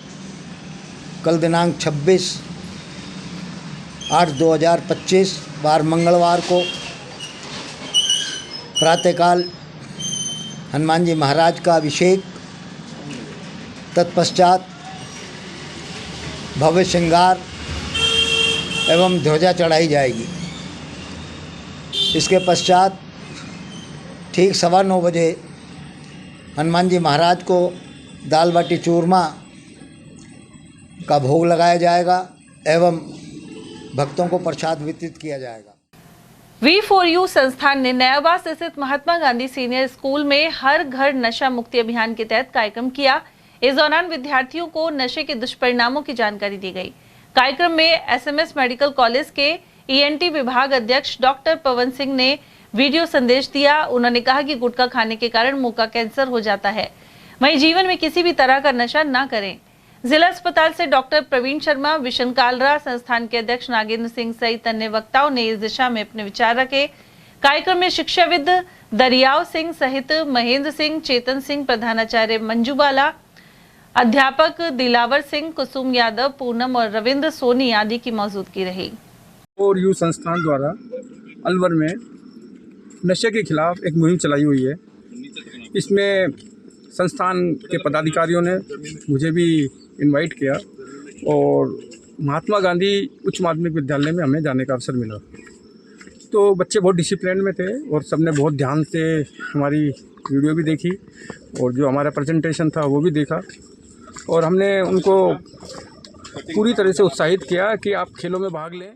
कल दिनांक 26/8/2025 वार मंगलवार को प्रातःकाल हनुमान जी महाराज का अभिषेक, तत्पश्चात भव्य श्रृंगार एवं ध्वजा चढ़ाई जाएगी। इसके पश्चात ठीक 9:15 बजे हनुमान जी महाराज को दाल बाटी चूरमा का भोग लगाया जाएगा एवं भक्तों को प्रसाद वितरित किया जाएगा। V4U संस्थान ने नयाबास स्थित महात्मा गांधी सीनियर स्कूल में हर घर नशा मुक्ति अभियान के तहत कार्यक्रम किया। इस दौरान विद्यार्थियों को नशे के दुष्परिणामों की जानकारी दी गई। कार्यक्रम में SMS मेडिकल कॉलेज के ENT विभाग अध्यक्ष डॉक्टर पवन सिंह ने वीडियो संदेश दिया। उन्होंने कहा कि गुटखा खाने के कारण मुंह का कैंसर हो जाता है, वहीं जीवन में किसी भी तरह का नशा न करें। जिला अस्पताल से डॉक्टर प्रवीण शर्मा, विशन कालरा, संस्थान के अध्यक्ष नागेंद्र सिंह सहित अन्य वक्ताओं ने इस दिशा में अपने विचार रखे। कार्यक्रम में शिक्षाविद दरियाव सिंह सहित महेंद्र सिंह, चेतन सिंह, प्रधानाचार्य मंजूबाला, अध्यापक दिलावर सिंह, कुसुम यादव, पूनम और रविंद्र सोनी आदि की मौजूदगी रही। V4U संस्थान द्वारा अलवर में नशे के खिलाफ एक मुहिम चलाई हुई है। इसमें संस्थान के पदाधिकारियों ने मुझे भी इनवाइट किया और महात्मा गांधी उच्च माध्यमिक विद्यालय में हमें जाने का अवसर मिला। तो बच्चे बहुत डिसिप्लिन में थे और सबने बहुत ध्यान से हमारी वीडियो भी देखी और जो हमारा प्रेजेंटेशन था वो भी देखा और हमने उनको पूरी तरह से उत्साहित किया कि आप खेलों में भाग लें।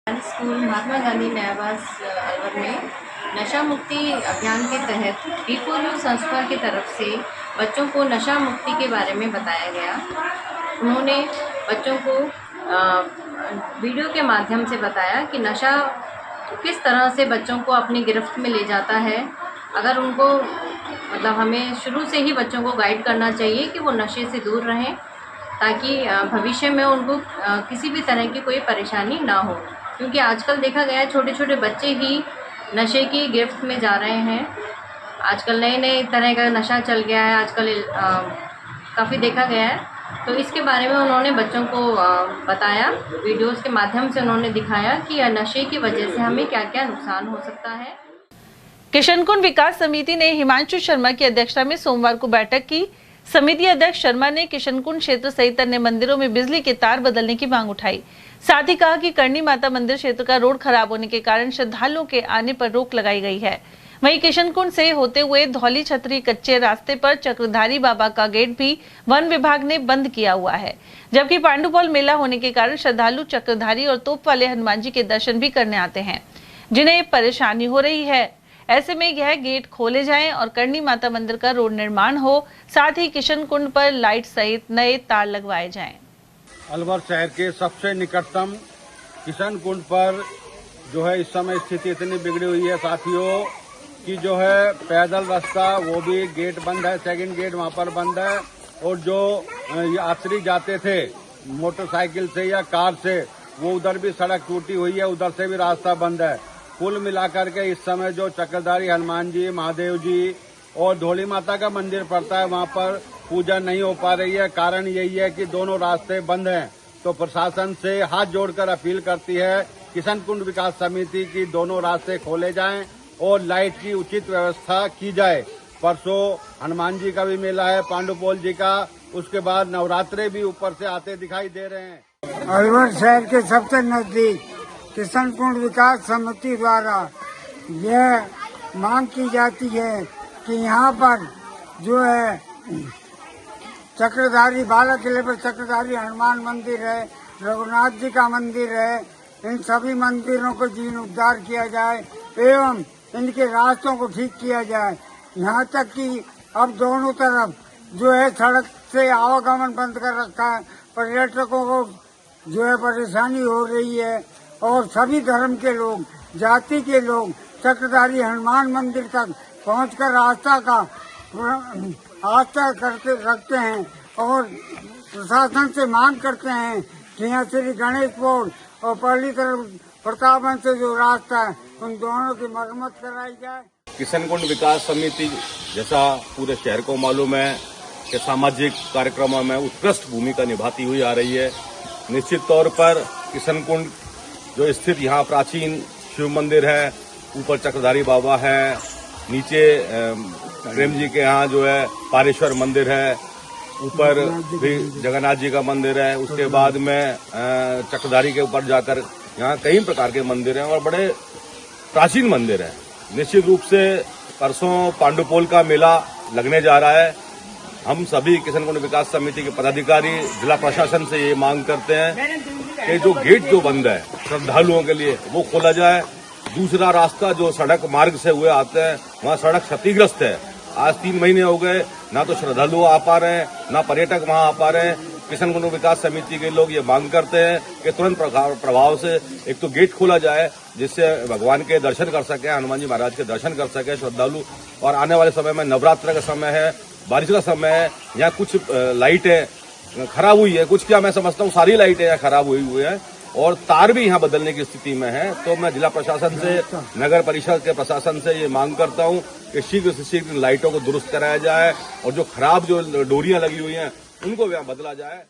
स्कूल महात्मा गांधी नयाबास अलवर में नशा मुक्ति अभियान के तहत V4U संस्था की तरफ से बच्चों को नशा मुक्ति के बारे में बताया गया। उन्होंने बच्चों को वीडियो के माध्यम से बताया कि नशा किस तरह से बच्चों को अपनी गिरफ्त में ले जाता है। अगर उनको मतलब हमें शुरू से ही बच्चों को गाइड करना चाहिए कि वो नशे से दूर रहें ताकि भविष्य में उनको किसी भी तरह की कोई परेशानी ना हो, क्योंकि आजकल देखा गया है छोटे छोटे बच्चे ही नशे की गिरफ्त में जा रहे हैं। आजकल नए नए तरह का नशा चल गया है, आजकल काफ़ी देखा गया है। तो इसके बारे में उन्होंने बच्चों को बताया, वीडियोस के माध्यम से उन्होंने दिखाया कि नशे की वजह से हमें क्या क्या नुकसान हो सकता है। किशनकुंड विकास समिति ने हिमांशु शर्मा की अध्यक्षता में सोमवार को बैठक की। समिति अध्यक्ष शर्मा ने किशनकुंड क्षेत्र सहित अन्य मंदिरों में बिजली के तार बदलने की मांग उठाई। साथ ही कहा कि करणी माता मंदिर क्षेत्र का रोड खराब होने के कारण श्रद्धालुओं के आने पर रोक लगाई गई है। वहीं किशनकुंड से होते हुए धौली छतरी कच्चे रास्ते पर चक्रधारी बाबा का गेट भी वन विभाग ने बंद किया हुआ है, जबकि पांडुपोल मेला होने के कारण श्रद्धालु चक्रधारी और तोप वाले हनुमान जी के दर्शन भी करने आते हैं, जिन्हें परेशानी हो रही है। ऐसे में यह गेट खोले जाएं और करणी माता मंदिर का रोड निर्माण हो, साथ ही किशनकुंड पर लाइट सहित नए तार लगवाए जाएं। अलवर शहर के सबसे निकटतम किशनकुंड पर जो है इस समय स्थिति इतनी बिगड़ी हुई है साथियों कि जो है पैदल रास्ता वो भी गेट बंद है, सेकंड गेट वहाँ पर बंद है और जो यात्री जाते थे मोटरसाइकिल से या कार से वो उधर भी सड़क टूटी हुई है, उधर से भी रास्ता बंद है। कुल मिलाकर के इस समय जो चक्रधारी हनुमान जी, महादेव जी और धौली माता का मंदिर पड़ता है वहाँ पर पूजा नहीं हो पा रही है। कारण यही है कि दोनों रास्ते बंद हैं। तो प्रशासन से हाथ जोड़कर अपील करती है किशनकुंड विकास समिति की दोनों रास्ते खोले जाएं और लाइट की उचित व्यवस्था की जाए। परसों हनुमान जी का भी मेला है, पांडुपोल जी का, उसके बाद नवरात्रे भी ऊपर से आते दिखाई दे रहे हैं। अलवर शहर के सबसे नजदीक किशनकुंड विकास समिति द्वारा यह मांग की जाती है कि यहाँ पर जो है चक्रधारी बाला किले पर चक्रधारी हनुमान मंदिर है, रघुनाथ जी का मंदिर है, इन सभी मंदिरों को जीर्णोद्धार किया जाए एवं इनके रास्तों को ठीक किया जाए। यहाँ तक कि अब दोनों तरफ जो है सड़क से आवागमन बंद कर रखा है, पर्यटकों को जो है परेशानी हो रही है और सभी धर्म के लोग, जाति के लोग चक्रधारी हनुमान मंदिर तक पहुंचकर आस्था रखते हैं और प्रशासन से मांग करते हैं कि यहाँ श्री गणेश पोल और पहली तरफ प्रतापगंज से जो रास्ता है उन दोनों की मरम्मत कराई जाए। किशनकुंड विकास समिति जैसा पूरे शहर को मालूम है कि सामाजिक कार्यक्रमों में उत्कृष्ट भूमिका निभाती हुई आ रही है। निश्चित तौर पर किशनकुंड जो स्थित यहाँ प्राचीन शिव मंदिर है, ऊपर चक्रधारी बाबा है, नीचे प्रेम जी के यहाँ जो है पारेश्वर मंदिर है, ऊपर भी जगन्नाथ जी का मंदिर है, उसके बाद में चक्रधारी के ऊपर जाकर यहाँ कई प्रकार के मंदिर हैं और बड़े प्राचीन मंदिर हैं। निश्चित रूप से परसों पांडुपोल का मेला लगने जा रहा है। हम सभी किशनकुंड विकास समिति के पदाधिकारी जिला प्रशासन से ये मांग करते हैं कि जो गेट जो बंद है श्रद्धालुओं के लिए वो खोला जाए दूसरा रास्ता जो सड़क मार्ग से हुए आते हैं वहाँ सड़क क्षतिग्रस्त है। आज 3 महीने हो गए, ना तो श्रद्धालु आ पा रहे हैं, ना पर्यटक वहाँ आ पा रहे हैं। किशनगंज विकास समिति के लोग ये मांग करते हैं कि तुरंत प्रभाव से एक तो गेट खोला जाए, जिससे भगवान के दर्शन कर सके, हनुमान जी महाराज के दर्शन कर सके श्रद्धालु। और आने वाले समय में नवरात्र का समय है, बारिश का समय है, यहाँ कुछ लाइटें खराब हुई है, कुछ क्या मैं समझता हूँ सारी लाइटें यहाँ खराब हुई है और तार भी यहाँ बदलने की स्थिति में है। तो मैं जिला प्रशासन से, नगर परिषद के प्रशासन से ये मांग करता हूँ कि शीघ्र से शीघ्र लाइटों को दुरुस्त कराया जाए और जो खराब जो डोरियां लगी हुई हैं उनको भी यहाँ बदला जाए।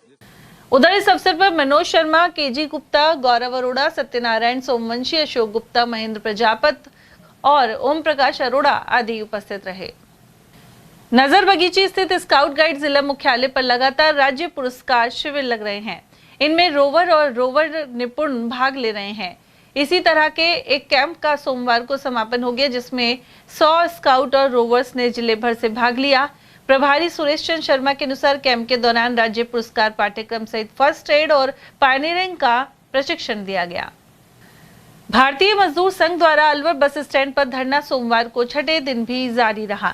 उधर इस अवसर पर मनोज शर्मा, केजी गुप्ता, गौरव अरोड़ा, सत्यनारायण सोमवंशी, अशोक गुप्ता, महेंद्र प्रजापत और ओम प्रकाश अरोड़ा आदि उपस्थित रहे। नजर बगीची स्थित स्काउट गाइड जिला मुख्यालय पर लगातार राज्य पुरस्कार शिविर लग रहे हैं। इनमें रोवर और रोवर निपुण भाग ले रहे हैं। इसी तरह के एक कैंप का सोमवार को समापन हो गया, जिसमें 100 स्काउट और रोवर्स ने जिले भर से भाग लिया। प्रभारी सुरेश चंद्र शर्मा के अनुसार कैंप के दौरान राज्य पुरस्कार पाठ्यक्रम सहित फर्स्ट एड और पायनियरिंग का प्रशिक्षण दिया गया। भारतीय मजदूर संघ द्वारा अलवर बस स्टैंड पर धरना सोमवार को छठे दिन भी जारी रहा।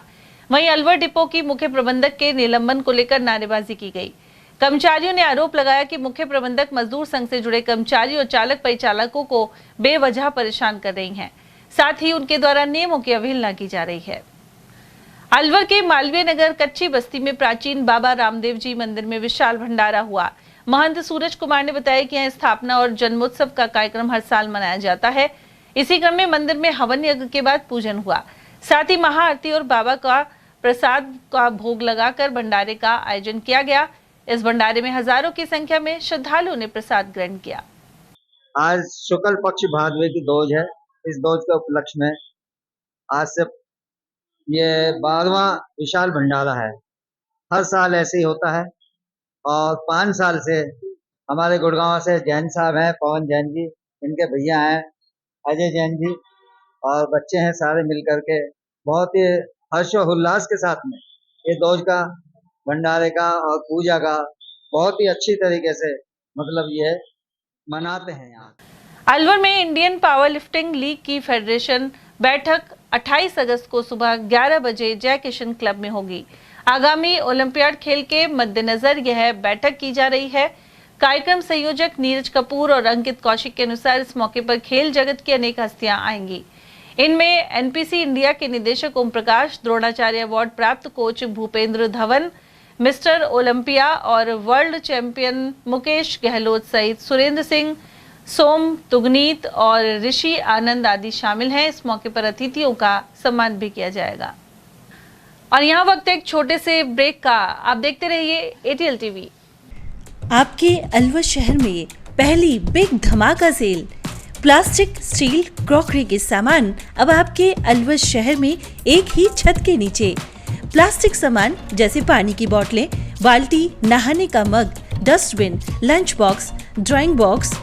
वहीं अलवर डिपो की मुख्य प्रबंधक के निलंबन को लेकर नारेबाजी की गई। कर्मचारियों ने आरोप लगाया कि मुख्य प्रबंधक मजदूर संघ से जुड़े कर्मचारी और चालक परिचालकों को बेवजह परेशान कर रही हैं। साथ ही उनके द्वारा नियमों की अवहेलना की जा रही है। अलवर के मालवीय नगर कच्ची बस्ती में प्राचीन बाबा रामदेव जी मंदिर में विशाल भंडारा हुआ। महंत सूरज कुमार ने बताया कि यहाँ स्थापना और जन्मोत्सव का कार्यक्रम हर साल मनाया जाता है। इसी क्रम में मंदिर में हवन यज्ञ के बाद पूजन हुआ। साथ ही महाआरती और बाबा का प्रसाद का भोग लगाकर भंडारे का आयोजन किया गया। इस भंडारे में हजारों की संख्या में श्रद्धालुओं ने प्रसाद ग्रहण किया। आज शुक्ल पक्ष भादवे की दोज है। इस दोज के उपलक्ष्य में आज से ये 12वां विशाल भंडारा है। हर साल ऐसे ही होता है और 5 साल से हमारे गुड़गांव से जैन साहब हैं, पवन जैन जी, इनके भैया हैं अजय जैन जी और बच्चे हैं, सारे मिलकर के बहुत ही हर्षोल्लास के साथ में ये दोज का भंडारे का और पूजा का बहुत ही अच्छी तरीके से मतलब ये मनाते हैं। यहाँ अलवर में इंडियन पावर लिफ्टिंग लीग की फेडरेशन बैठक 28 अगस्त को सुबह 11 बजे जय किशन क्लब में होगी। आगामी ओलंपियाड खेल के मद्देनजर यह बैठक की जा रही है। कार्यक्रम संयोजक नीरज कपूर और अंकित कौशिक के अनुसार इस मौके पर खेल जगत की अनेक हस्तियां आएंगी। इनमें एनपीसी इंडिया के निदेशक ओम प्रकाश, द्रोणाचार्य अवार्ड प्राप्त coach Bhupendra Dhawan, mister Olympia और वर्ल्ड चैंपियन मुकेश गहलोत सहित सुरेंद्र सिंह, सोम तुगनीत और ऋषि आनंद आदि शामिल हैं। इस मौके पर अतिथियों का सम्मान भी किया जाएगा। और यहाँ वक्त एक छोटे से ब्रेक का। आप देखते रहिए एटीएल टीवी। आपके अलवर शहर में पहली बिग धमाका सेल। प्लास्टिक, स्टील, क्रॉकरी के सामान अब आपके अलवर शहर में एक ही छत के नीचे। प्लास्टिक सामान जैसे पानी की बोतलें, बाल्टी, नहाने का mug, dustbin, lunch box, drawing box,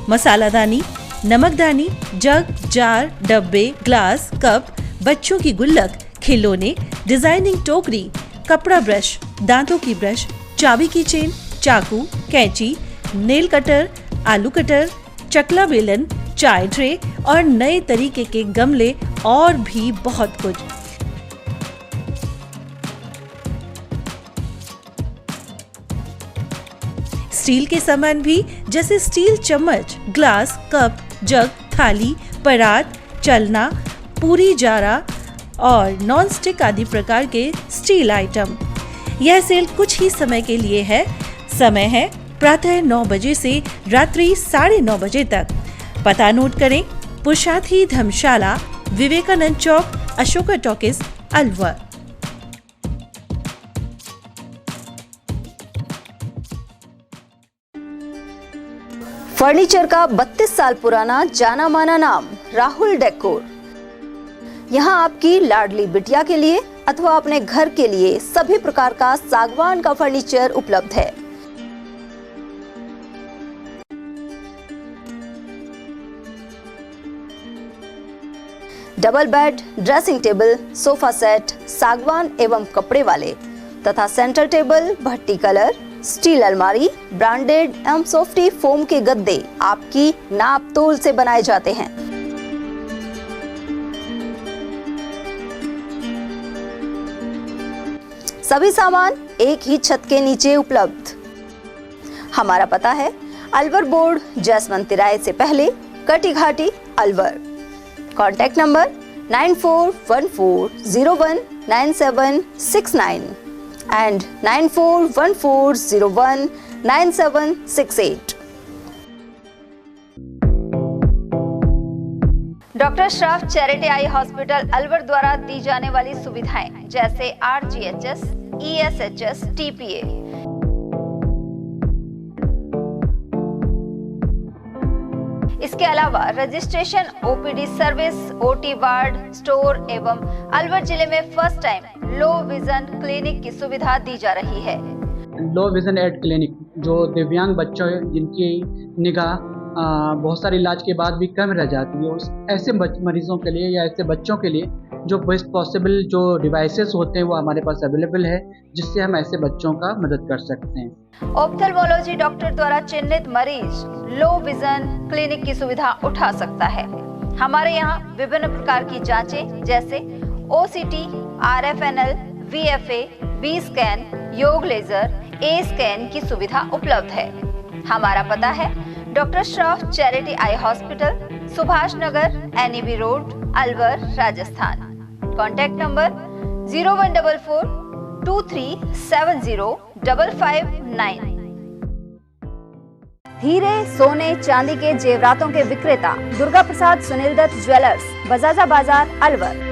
मसालादानी, नमकदानी, जग, जार, डब्बे, ग्लास, कप, बच्चों की गुल्लक, खिलौने, डिजाइनिंग टोकरी, कपड़ा ब्रश, दांतों की ब्रश, चाबी की चेन, चाकू, कैंची, नेल कटर, आलू कटर, चकला बेलन, चाय ट्रे और नए तरीके के गमले और भी बहुत कुछ। स्टील के सामान भी जैसे स्टील चम्मच, ग्लास, कप, जग, थाली, परात, चलना, पूरी जारा और नॉन स्टिक आदि प्रकार के स्टील आइटम। यह सेल कुछ ही समय के लिए है। समय है प्रातः 9 बजे से रात्रि 9:30 बजे तक। पता नोट करें, पुरुषार्थी धर्मशाला, विवेकानंद चौक, अशोका टॉकीज, अलवर। फर्नीचर का 32 साल पुराना जाना माना नाम राहुल डेकोर। यहाँ आपकी लाडली बिटिया के लिए अथवा अपने घर के लिए सभी प्रकार का सागवान का फर्नीचर उपलब्ध है। Double bed, dressing table, sofa set सागवान एवं कपड़े वाले तथा सेंटर टेबल, भट्टी कलर, स्टील अलमारी, ब्रांडेड एवं सॉफ्टी फोम के गद्दे आपकी नाप तोल से बनाए जाते हैं। सभी सामान एक ही छत के नीचे उपलब्ध। हमारा पता है अलवर बोर्ड, जसवंत तिराहे से पहले, कटी घाटी, Alwar. Contact number 9414019769 and 9414019768। Doctor Shroff charity eye hospital Alwar द्वारा दी जाने वाली सुविधाएं जैसे RGHS, ESHS, TPA। इसके अलावा registration, OPD service, OT ward, store एवं अलवर जिले में first time low vision clinic की सुविधा दी जा रही है। लो विजन एड क्लिनिक जो दिव्यांग बच्चों जिनकी निगाह बहुत सारे इलाज के बाद भी कम रह जाती है, उस ऐसे मरीजों के लिए या ऐसे बच्चों के लिए जो बेस्ट पॉसिबल जो डिवाइसेस होते हैं वो हमारे पास अवेलेबल है, जिससे हम ऐसे बच्चों का मदद कर सकते हैं। ऑप्थेल्मोलॉजी डॉक्टर द्वारा चिन्हित मरीज लो विजन क्लिनिक की सुविधा उठा सकता है। हमारे यहाँ विभिन्न प्रकार की जांचें जैसे OCT, RFNL, VFA, V scan, YAG laser, A scan की सुविधा उपलब्ध है। हमारा पता है doctor Shroff charity eye hospital, Subhash Nagar, NEB road, Alwar, Rajasthan. Contact number 014423705559। हीरे, सोने, चांदी के जेवरातों के विक्रेता दुर्गा प्रसाद सुनील दत्त ज्वेलर्स, बजाजा बाजार, अलवर।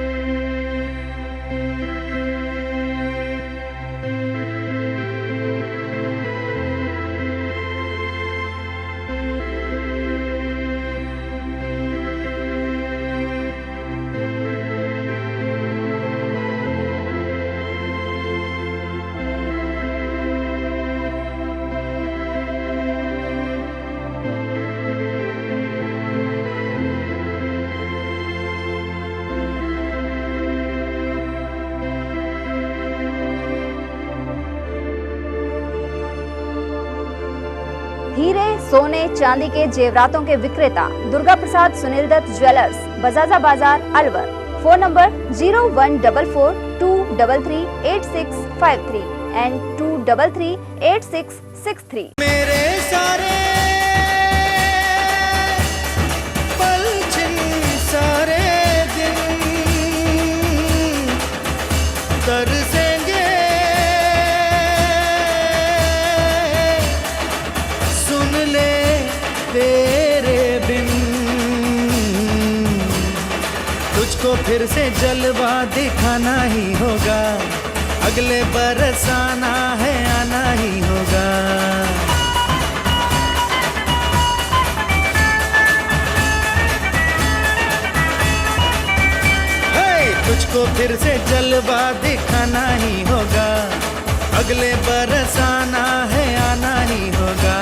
हीरे, सोने, चांदी के जेवरातों के विक्रेता Durga Prasad Sunil Dutt jewellers, Bajaja Bazar, Alwar. Phone number 0144233863 and 2338663। मेरे सारे पल छिन सारे दिन तरसेंगे, सुन ले तेरे बिन। तुझको फिर से जलवा दिखाना ही होगा, अगले बरस आना है, आना ही होगा। तुझको फिर से जलवा दिखाना ही होगा, अगले बरस आना है, आना ही होगा।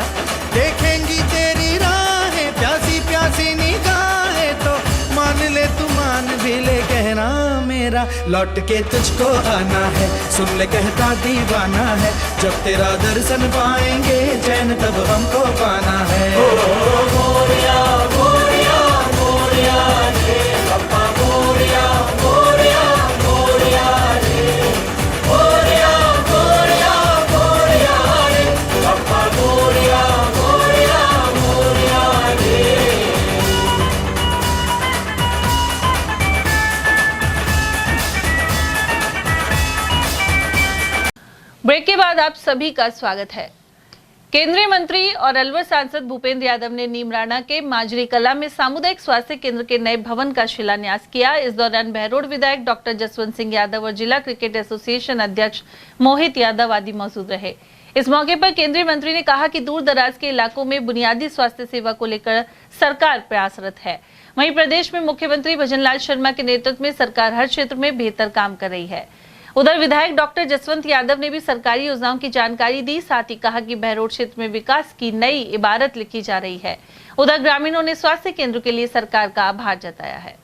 देखेंगी तेरी राहें प्यासी प्यासी निगाहें, तो मान ले तू मान भी ले कहना मेरा, लौट के तुझको आना है, सुन ले कहता दीवाना है। जब तेरा दर्शन पाएंगे चैन तब हमको पाना है। मोरिया मोरिया मोरिया रे पप्पा, मोरिया मोरिया मोरिया रे, मोरिया मोरिया मोरिया रे पप्पा, मोरिया मोरिया मोरिया रे। ब्रेक के बाद आप सभी का स्वागत है। केंद्रीय मंत्री और अलवर सांसद भूपेंद्र यादव ने नीमराना के माजरी कला में सामुदायिक स्वास्थ्य केंद्र के नए भवन का शिलान्यास किया। इस दौरान बहरोड विधायक डॉक्टर जसवंत सिंह यादव और जिला क्रिकेट एसोसिएशन अध्यक्ष मोहित यादव आदि मौजूद रहे। इस मौके पर केंद्रीय मंत्री ने कहा कि दूर दराज के इलाकों में बुनियादी स्वास्थ्य सेवा को लेकर सरकार प्रयासरत है। वहीं प्रदेश में मुख्यमंत्री भजनलाल शर्मा के नेतृत्व में सरकार हर क्षेत्र में बेहतर काम कर रही है। उधर विधायक डॉक्टर जसवंत यादव ने भी सरकारी योजनाओं की जानकारी दी। साथ ही कहा कि बहरोड क्षेत्र में विकास की नई इबारत लिखी जा रही है। उधर ग्रामीणों ने स्वास्थ्य केंद्र के लिए सरकार का आभार जताया है।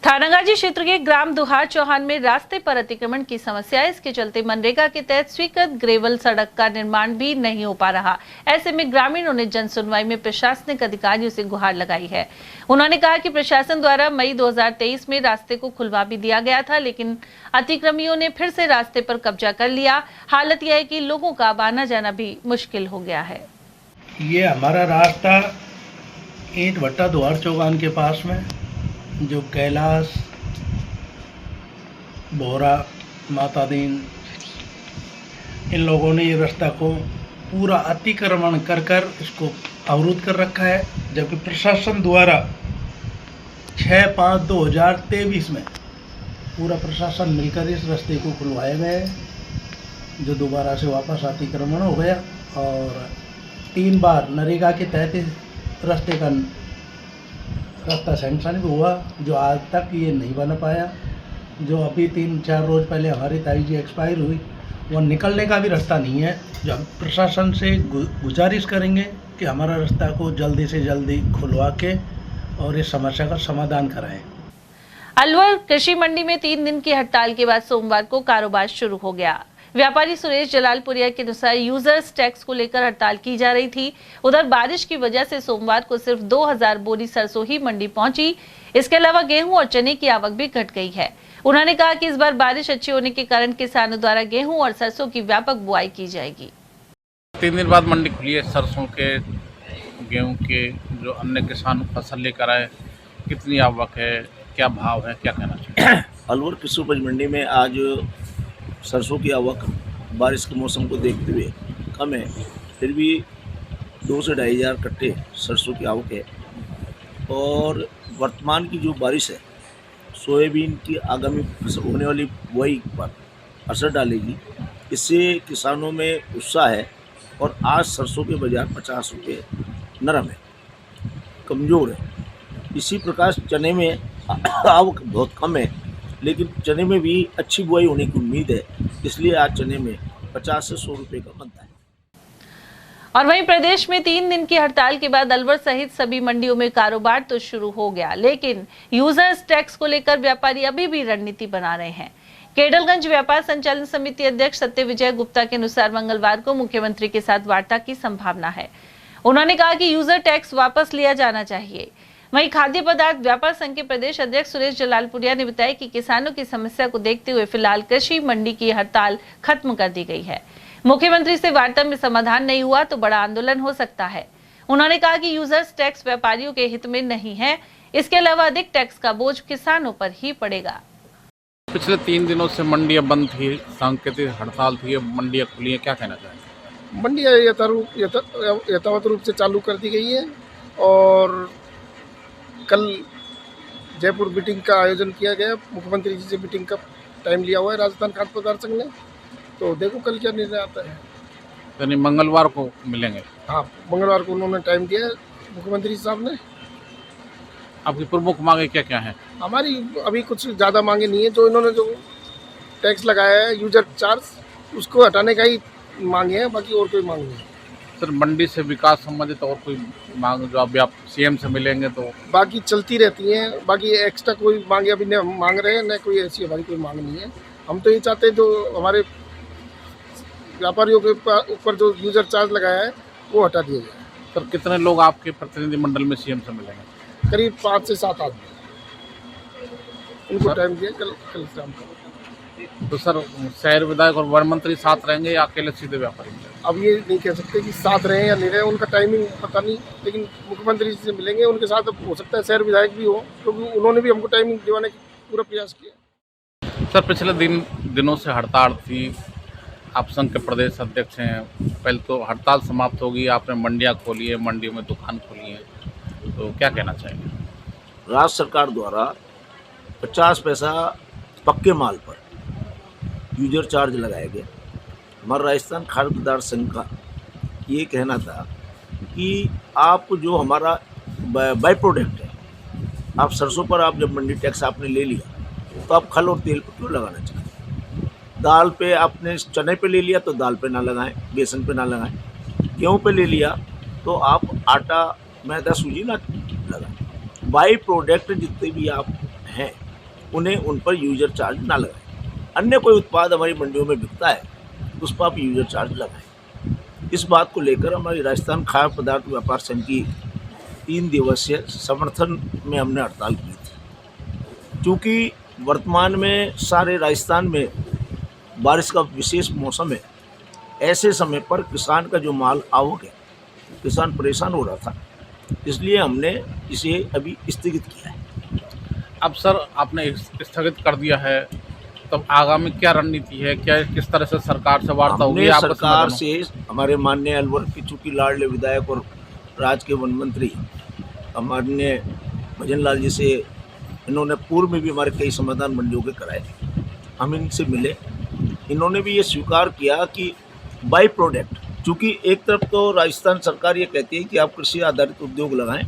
थानागाजी क्षेत्र के ग्राम दुहार चौहान में रास्ते पर अतिक्रमण की समस्या है। इसके चलते मनरेगा के तहत स्वीकृत ग्रेवल सड़क का निर्माण भी नहीं हो पा रहा। ऐसे में ग्रामीणों ने जन सुनवाई में प्रशासनिक अधिकारियों से गुहार लगाई है। उन्होंने कहा कि प्रशासन द्वारा मई 2023 में रास्ते को खुलवा भी दिया गया था, लेकिन अतिक्रमियों ने फिर से रास्ते पर कब्जा कर लिया। हालत यह है कि लोगों का अब आना जाना भी मुश्किल हो गया है। ये हमारा रास्ता ईंट भट्टा दुहार चौहान के पास में जो कैलाश बोरा माता दीन इन लोगों ने ये रास्ता को पूरा अतिक्रमण कर कर इसको अवरुद्ध कर रखा है, जबकि प्रशासन द्वारा 6/5/2023 में पूरा प्रशासन मिलकर इस रास्ते को खुलवाया गया है, जो दोबारा से वापस अतिक्रमण हो गया। और 3 बार नरेगा के तहत इस रास्ते का रास्ता सैंक्शन भी हुआ, जो आज तक ये नहीं बन पाया। जो अभी 3-4 रोज पहले हमारी ताई जी एक्सपायर हुई, वो निकलने का भी रास्ता नहीं है। जो हम प्रशासन से गुजारिश करेंगे कि हमारा रास्ता को जल्दी से जल्दी खुलवा के और इस समस्या का समाधान कराएं। अलवर कृषि मंडी में 3 दिन की हड़ताल के बाद सोमवार को कारोबार शुरू हो गया। व्यापारी सुरेश जलालपुरिया के अनुसार यूजर्स टैक्स को लेकर हड़ताल की जा रही थी। उधर बारिश की वजह से सोमवार को सिर्फ 2000 बोरी सरसों ही मंडी पहुंची। इसके अलावा गेहूं और चने की आवक भी घट गई है। उन्होंने कहा कि इस बार बारिश अच्छी होने के कारण किसानों द्वारा गेहूं और सरसों की व्यापक बुआई की जाएगी। 3 दिन बाद मंडी खुली है। सरसों के, गेहूं के, जो अन्य किसान फसल लेकर आए, कितनी आवक है, क्या भाव है, क्या कहना चाहिए? अलवर कृषि उपज मंडी में आज सरसों की आवक बारिश के मौसम को देखते हुए कम है, फिर भी 2 से 2.5 हज़ार कट्टे सरसों की आवक है। और वर्तमान की जो बारिश है सोयाबीन की आगामी होने वाली बुआई पर असर डालेगी। इससे किसानों में उत्साह है। और आज सरसों के बाजार 50 रुपये नरम है, कमज़ोर है। इसी प्रकार चने में आवक बहुत कम है, लेकिन चने में भी अच्छी बुआई होने की उम्मीद है, इसलिए आज चने में 50 से 100 रुपये का बनता है। और वहीं प्रदेश में 3 दिन की हड़ताल के बाद अलवर सहित सभी मंडियों में कारोबार तो शुरू हो गया, लेकिन यूजर्स टैक्स को लेकर व्यापारी अभी भी रणनीति बना रहे हैं। केडलगंज व्यापार संचालन समिति अध्यक्ष सत्य विजय गुप्ता के अनुसार मंगलवार को मुख्यमंत्री के साथ वार्ता की संभावना है। उन्होंने कहा कि यूजर टैक्स वापस लिया जाना चाहिए। वहीं खाद्य पदार्थ व्यापार संघ के प्रदेश अध्यक्ष सुरेश जलालपुरिया ने बताया कि किसानों की समस्या को देखते हुए फिलहाल कृषि मंडी की हड़ताल खत्म कर दी गई है। मुख्यमंत्री से वार्ता में समाधान नहीं हुआ तो बड़ा आंदोलन हो सकता है। उन्होंने कहा कि यूजर्स टैक्स व्यापारियों के हित में नहीं है। इसके अलावा अधिक टैक्स का बोझ किसानों पर ही पड़ेगा। पिछले 3 दिनों से मंडियां बंद थी, सांकेतिक हड़ताल थी, अब मंडियां खुली हैं, क्या कहना चाहेंगे? मंडियां यथावत रूप से चालू कर दी गई है। और कल जयपुर मीटिंग का आयोजन किया गया, मुख्यमंत्री जी से मीटिंग का टाइम लिया हुआ है राजस्थान खाद्य पदार्थ संघ ने, तो देखो कल क्या निर्णय आता है। यानी मंगलवार को मिलेंगे? हाँ, मंगलवार को उन्होंने टाइम दिया है मुख्यमंत्री साहब ने। आपकी प्रमुख मांगे क्या क्या है? हमारी अभी कुछ ज़्यादा मांगे नहीं है। जो इन्होंने जो टैक्स लगाया है यूजर चार्ज, उसको हटाने का ही मांगे है, बाकी और कोई मांग नहीं है। सर, मंडी से विकास संबंधित और कोई मांग जो अभी आप सीएम से मिलेंगे तो? बाकी चलती रहती हैं, बाकी एक्स्ट्रा कोई मांगे अभी न मांग रहे हैं, न कोई ऐसी हमारी कोई मांग नहीं है। हम तो ये चाहते हैं जो हमारे व्यापारियों के ऊपर जो यूजर चार्ज लगाया है वो हटा दिया जाए। सर, कितने लोग आपके प्रतिनिधिमंडल में सीएम से मिलेंगे? करीब 5 से 7 आदमी, उनको टाइम दिया कल शाम को। तो सर, शहर विधायक और वन मंत्री साथ रहेंगे या अकेले सीधे व्यापारी? अब ये नहीं कह सकते कि साथ रहे या नहीं रहे, उनका टाइमिंग पता नहीं, लेकिन मुख्यमंत्री से मिलेंगे, उनके साथ हो सकता है शहर विधायक भी हो, क्योंकि तो उन्होंने भी हमको टाइमिंग दिवाने की पूरा प्रयास किया। सर, पिछले दिनों से हड़ताल थी, आप संघ के प्रदेश अध्यक्ष हैं, पहले तो हड़ताल समाप्त होगी, आपने मंडियाँ खोली है, मंडियों में दुकान खोली है, तो क्या कहना चाहेंगे? राज्य सरकार द्वारा 50 पैसा पक्के माल पर यूजर चार्ज लगाया गया। हमारा राजस्थान खाद्य पदार्थ संघ का ये कहना था कि आप जो हमारा बाई प्रोडक्ट है, आप सरसों पर आप जब मंडी टैक्स आपने ले लिया तो आप खल और तेल पर क्यों लगाना चाहते? दाल पे आपने चने पे ले लिया तो दाल पे ना लगाएं, बेसन पे ना लगाएं। गेहूँ पे ले लिया तो आप आटा, मैदा, सूजी ना लगाएं। बाई प्रोडक्ट जितने भी आप हैं उन्हें उन पर यूजर चार्ज ना लगाए। अन्य कोई उत्पाद हमारी मंडियों में बिकता है उस पर आप यूजर चार्ज लगाएं। इस बात को लेकर हमारी राजस्थान खाद्य पदार्थ व्यापार संघ की 3 दिवसीय समर्थन में हमने हड़ताल की थी। क्योंकि वर्तमान में सारे राजस्थान में बारिश का विशेष मौसम है, ऐसे समय पर किसान का जो माल आवक है, किसान परेशान हो रहा था, इसलिए हमने इसे अभी स्थगित किया है। अब सर आपने स्थगित कर दिया है, तब आगामी क्या रणनीति है, क्या किस तरह से सरकार से वार्ता होगी? हमने सरकार से हमारे माननीय अलवर के चूंकि लाडले विधायक और राज्य के वन मंत्री हमारे भजन लाल जी से, इन्होंने पूर्व में भी हमारे कई समाधान मंडियों के कराए, हम इनसे मिले, इन्होंने भी ये स्वीकार किया कि बाई प्रोडक्ट, चूँकि एक तरफ तो राजस्थान सरकार ये कहती है कि आप कृषि आधारित उद्योग लगाएं,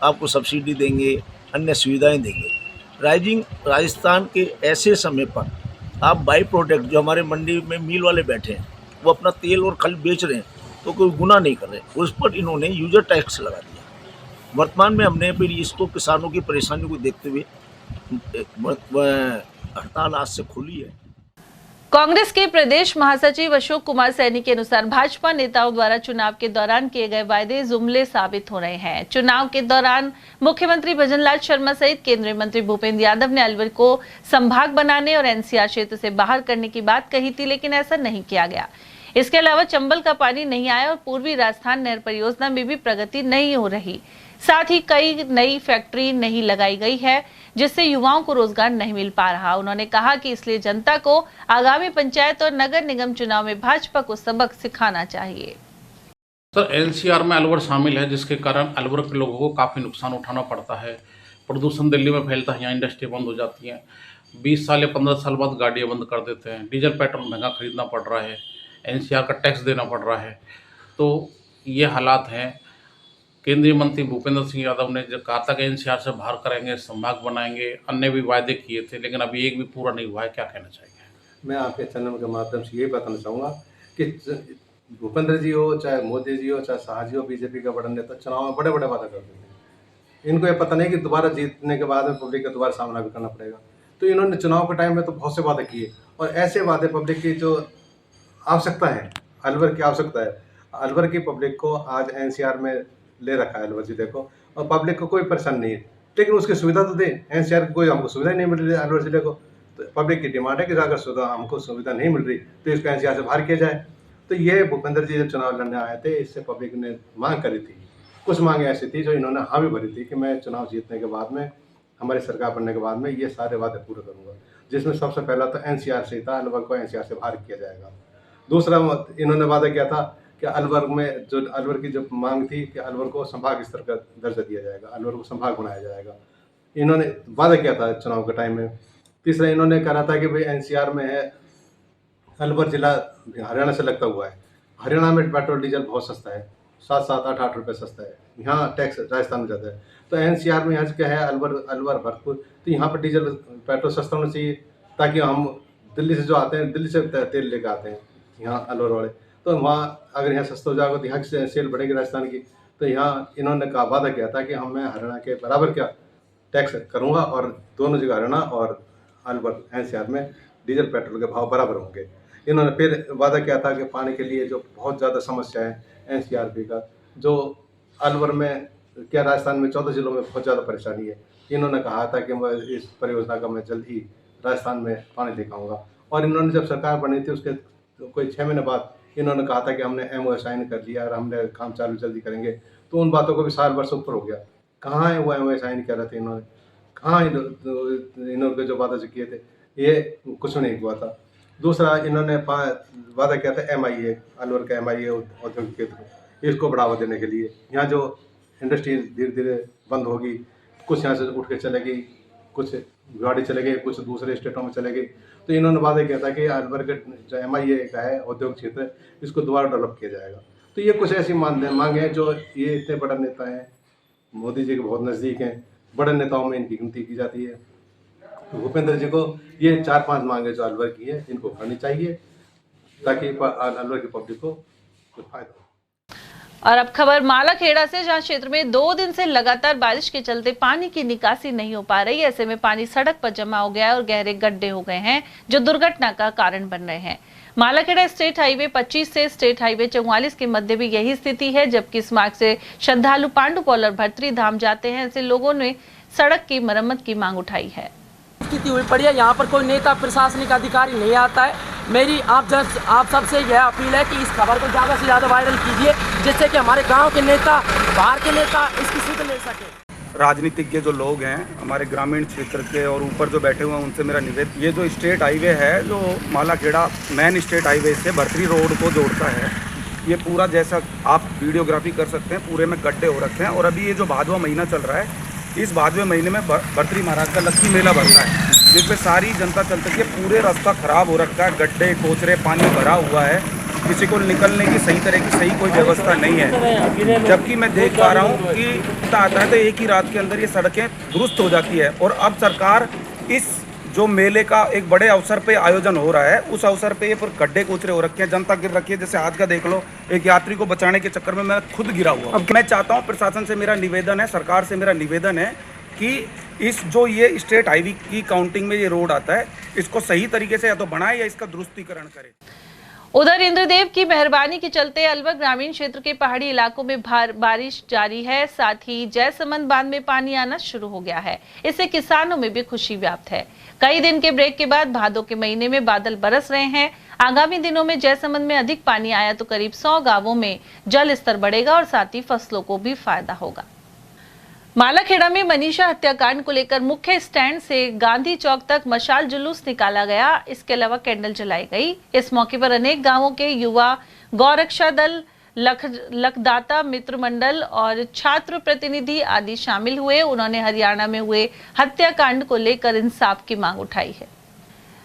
आपको सब्सिडी देंगे, अन्य सुविधाएं देंगे। राजस्थान के ऐसे समय पर आप बाई प्रोडक्ट जो हमारे मंडी में मिल वाले बैठे हैं वो अपना तेल और खल बेच रहे हैं तो कोई गुनाह नहीं कर रहे, उस पर इन्होंने यूजर टैक्स लगा दिया। वर्तमान में हमने फिर इसको किसानों की परेशानी को देखते हुए हड़ताल आज से खोली है। कांग्रेस के प्रदेश महासचिव अशोक कुमार सैनी के अनुसार भाजपा नेताओं द्वारा चुनाव के दौरान किए गए वायदे जुमले साबित हो रहे हैं। चुनाव के दौरान मुख्यमंत्री भजनलाल शर्मा सहित केंद्रीय मंत्री भूपेंद्र यादव ने अलवर को संभाग बनाने और एनसीआर क्षेत्र से बाहर करने की बात कही थी, लेकिन ऐसा नहीं किया गया। इसके अलावा चंबल का पानी नहीं आया और पूर्वी राजस्थान नहर परियोजना में भी प्रगति नहीं हो रही। साथ ही कई नई फैक्ट्री नहीं लगाई गई है, जिससे युवाओं को रोजगार नहीं मिल पा रहा। उन्होंने कहा कि इसलिए जनता को आगामी पंचायत और नगर निगम चुनाव में भाजपा को सबक सिखाना चाहिए। सर, एनसीआर में अलवर शामिल है, जिसके कारण अलवर के लोगों को काफ़ी नुकसान उठाना पड़ता है। प्रदूषण दिल्ली में फैलता है, यहाँ इंडस्ट्री बंद हो जाती है, 20 साल या 15 साल बाद गाड़ियाँ बंद कर देते हैं, डीजल पेट्रोल महंगा खरीदना पड़ रहा है, एनसीआर का टैक्स देना पड़ रहा है। तो ये हालात हैं। केंद्रीय मंत्री भूपेंद्र सिंह यादव ने जो कहा था कि एनसीआर से बाहर करेंगे, संभाग बनाएंगे, अन्य भी वायदे किए थे, लेकिन अभी एक भी पूरा नहीं हुआ है। क्या कहना चाहिए? मैं आपके चैनल के माध्यम से यही बताना चाहूँगा कि भूपेंद्र जी हो, चाहे मोदी जी हो, चाहे शाह जी हो, बीजेपी का बड़ा नेता चुनाव में बड़े बड़े वादा करते थे। इनको ये पता नहीं कि दोबारा जीतने के बाद में पब्लिक का दोबारा सामना भी करना पड़ेगा। तो इन्होंने चुनाव के टाइम में तो बहुत से वादे किए, और ऐसे वादे पब्लिक की जो आवश्यकता है, अलवर की आवश्यकता है, अलवर की पब्लिक को आज एनसीआर में ले रखा है अलवर जिले को, और पब्लिक को कोई परेशान नहीं है, लेकिन उसकी सुविधा तो दें। एनसीआर की कोई हमको सुविधा नहीं मिल रही है अलवर जिले को, तो पब्लिक की डिमांड है कि अगर हमको सुविधा नहीं मिल रही तो इसको एनसीआर से बाहर किया जाए। तो ये भूपेंद्र जी जब चुनाव लड़ने आए थे, इससे पब्लिक ने मांग करी थी। कुछ मांगे ऐसी थी जो इन्होंने हाँ भी भरी थी कि मैं चुनाव जीतने के बाद में, हमारी सरकार बनने के बाद में ये सारे वादे पूरे करूँगा, जिसमें सबसे पहला तो एनसीआर से था, अलवर को एनसीआर से बाहर किया जाएगा। दूसरा इन्होंने वादा किया था कि अलवर में जो अलवर की जो मांग थी कि अलवर को संभाग स्तर का दर्जा दिया जाएगा, अलवर को संभाग बनाया जाएगा, इन्होंने वादा किया था चुनाव के टाइम में। तीसरा इन्होंने कहा था कि भाई एनसीआर में है, अलवर जिला हरियाणा से लगता हुआ है, हरियाणा में पेट्रोल डीजल बहुत सस्ता है, 7-7, 8-8 रुपये सस्ता है, यहाँ टैक्स राजस्थान में ज़्यादा है। तो एनसीआर में यहाँ से क्या है, अलवर भरतपुर, तो यहाँ पर डीजल पेट्रोल सस्ता होना चाहिए, ताकि हम दिल्ली से जो आते हैं, दिल्ली से तेल लेकर आते हैं यहाँ अलवर वाले, तो वहाँ अगर यहाँ सस्ता हो जाएगा तो यहाँ से सेल बढ़ेगी राजस्थान की। तो यहाँ इन्होंने कहा, वादा किया था कि मैं हरियाणा के बराबर क्या टैक्स करूँगा, और दोनों जगह हरियाणा और अलवर एनसीआर में डीजल पेट्रोल के भाव बराबर होंगे। इन्होंने फिर वादा किया था कि पानी के लिए जो बहुत ज़्यादा समस्या है एनसीआरबी का, जो अलवर में क्या राजस्थान में 14 जिलों में बहुत ज़्यादा परेशानी है, इन्होंने कहा था कि मैं इस परियोजना का मैं जल्द ही राजस्थान में पानी लेकर आऊँगा। और इन्होंने जब सरकार बनी थी उसके कोई 6 महीने बाद इन्होंने कहा था कि हमने MOU साइन कर लिया और हमने काम चालू जल्दी करेंगे। तो उन बातों को भी साल वर्ष ऊपर हो गया, कहाँ है वो MOU साइन कर रहे थे इन्होंने, कहाँ इन्होंने जो वादा किए थे, ये कुछ नहीं हुआ था। दूसरा इन्होंने वादा किया था MIA, अलवर का MIA औद्योगिक क्षेत्र, इसको बढ़ावा देने के लिए। यहाँ जो इंडस्ट्री धीरे धीरे बंद होगी, कुछ यहाँ से उठ के चलेगी, कुछ गाड़ी चले गई, कुछ दूसरे स्टेटों में चले गई। तो इन्होंने वादा किया था कि अलवर के जो MIA का है औद्योगिक क्षेत्र, इसको दोबारा डेवलप किया जाएगा। तो ये कुछ ऐसी मांग है जो ये इतने बड़े नेता हैं, मोदी जी के बहुत नज़दीक हैं, बड़े नेताओं में इनकी गिनती की जाती है। भूपेंद्र जी को ये 4-5 मांगे जो अलवर की है, इनको करनी चाहिए ताकि अलवर की पब्लिक को कुछ फायदा हो। और अब खबर मालाखेड़ा से, जहां क्षेत्र में 2 दिन से लगातार बारिश के चलते पानी की निकासी नहीं हो पा रही। ऐसे में पानी सड़क पर जमा हो गया है और गहरे गड्ढे हो गए हैं जो दुर्घटना का कारण बन रहे हैं। मालाखेड़ा स्टेट हाईवे 25 से स्टेट हाईवे 44 के मध्य भी यही स्थिति है, जबकि इस मार्ग से श्रद्धालु पांडुपौल और भर्तरी धाम जाते हैं। ऐसे लोगों ने सड़क की मरम्मत की मांग उठाई है। स्थिति हुई पड़ी है, यहाँ पर कोई नेता प्रशासनिक अधिकारी नहीं आता है। मेरी आप सबसे यह अपील है कि इस खबर को ज़्यादा से ज़्यादा वायरल कीजिए, जिससे कि हमारे गांव के नेता, बाहर के नेता इसकी सुध ले सके। राजनीतिज्ञ जो लोग हैं हमारे ग्रामीण क्षेत्र के और ऊपर जो बैठे हुए हैं उनसे मेरा निवेदन, ये जो स्टेट हाईवे है जो मालाखेड़ा मेन स्टेट हाईवे से भर्तरी रोड को जोड़ता है, ये पूरा जैसा आप वीडियोग्राफी कर सकते हैं पूरे में गड्ढे हो रखे हैं। और अभी ये जो भादवा महीना चल रहा है, इस भादवे महीने में भर्तरी महाराज का लक्की मेला बढ़ता है, जिसमें सारी जनता चल सकती है। पूरे रास्ता खराब हो रखा है, गड्ढे कोचरे पानी भरा हुआ है, किसी को निकलने की सही तरह की सही कोई व्यवस्था नहीं है। जबकि मैं देख पा रहा हूँ कि आता है तो एक ही रात के अंदर ये सड़कें दुरुस्त हो जाती है। और अब सरकार इस जो मेले का एक बड़े अवसर पे आयोजन हो रहा है, उस अवसर पे ये पर गड्ढे कोचरे हो रखे हैं, जनता गिर रखी है। जैसे आज का देख लो, एक यात्री को बचाने के चक्कर में मैं खुद गिरा हुआ। अब मैं चाहता हूँ, प्रशासन से मेरा निवेदन है, सरकार से मेरा निवेदन है कि इस जो ये स्टेट हाईवे की काउंटिंग में ये रोड आता है, इसको सही तरीके से या तो बनाए या इसका दुरुस्तीकरण करे। उधर इंद्रदेव की मेहरबानी के चलते अलवर ग्रामीण क्षेत्र के पहाड़ी इलाकों में बारिश जारी है। साथ ही जयसमंद बांध में पानी आना शुरू हो गया है। इससे किसानों में भी खुशी व्याप्त है। कई दिन के ब्रेक के बाद भादों के महीने में बादल बरस रहे हैं। आगामी दिनों में जयसमंद में अधिक पानी आया तो करीब 100 गांवों में जल स्तर बढ़ेगा और साथ ही फसलों को भी फायदा होगा। मालाखेड़ा में मनीषा हत्याकांड को लेकर मुख्य स्टैंड से गांधी चौक तक मशाल जुलूस निकाला गया। इसके अलावा कैंडल जलाई गई। इस मौके पर अनेक गांवों के युवा, गौरक्षा दल, लखदाता मित्र मंडल और छात्र प्रतिनिधि आदि शामिल हुए। उन्होंने हरियाणा में हुए हत्याकांड को लेकर इंसाफ की मांग उठाई है।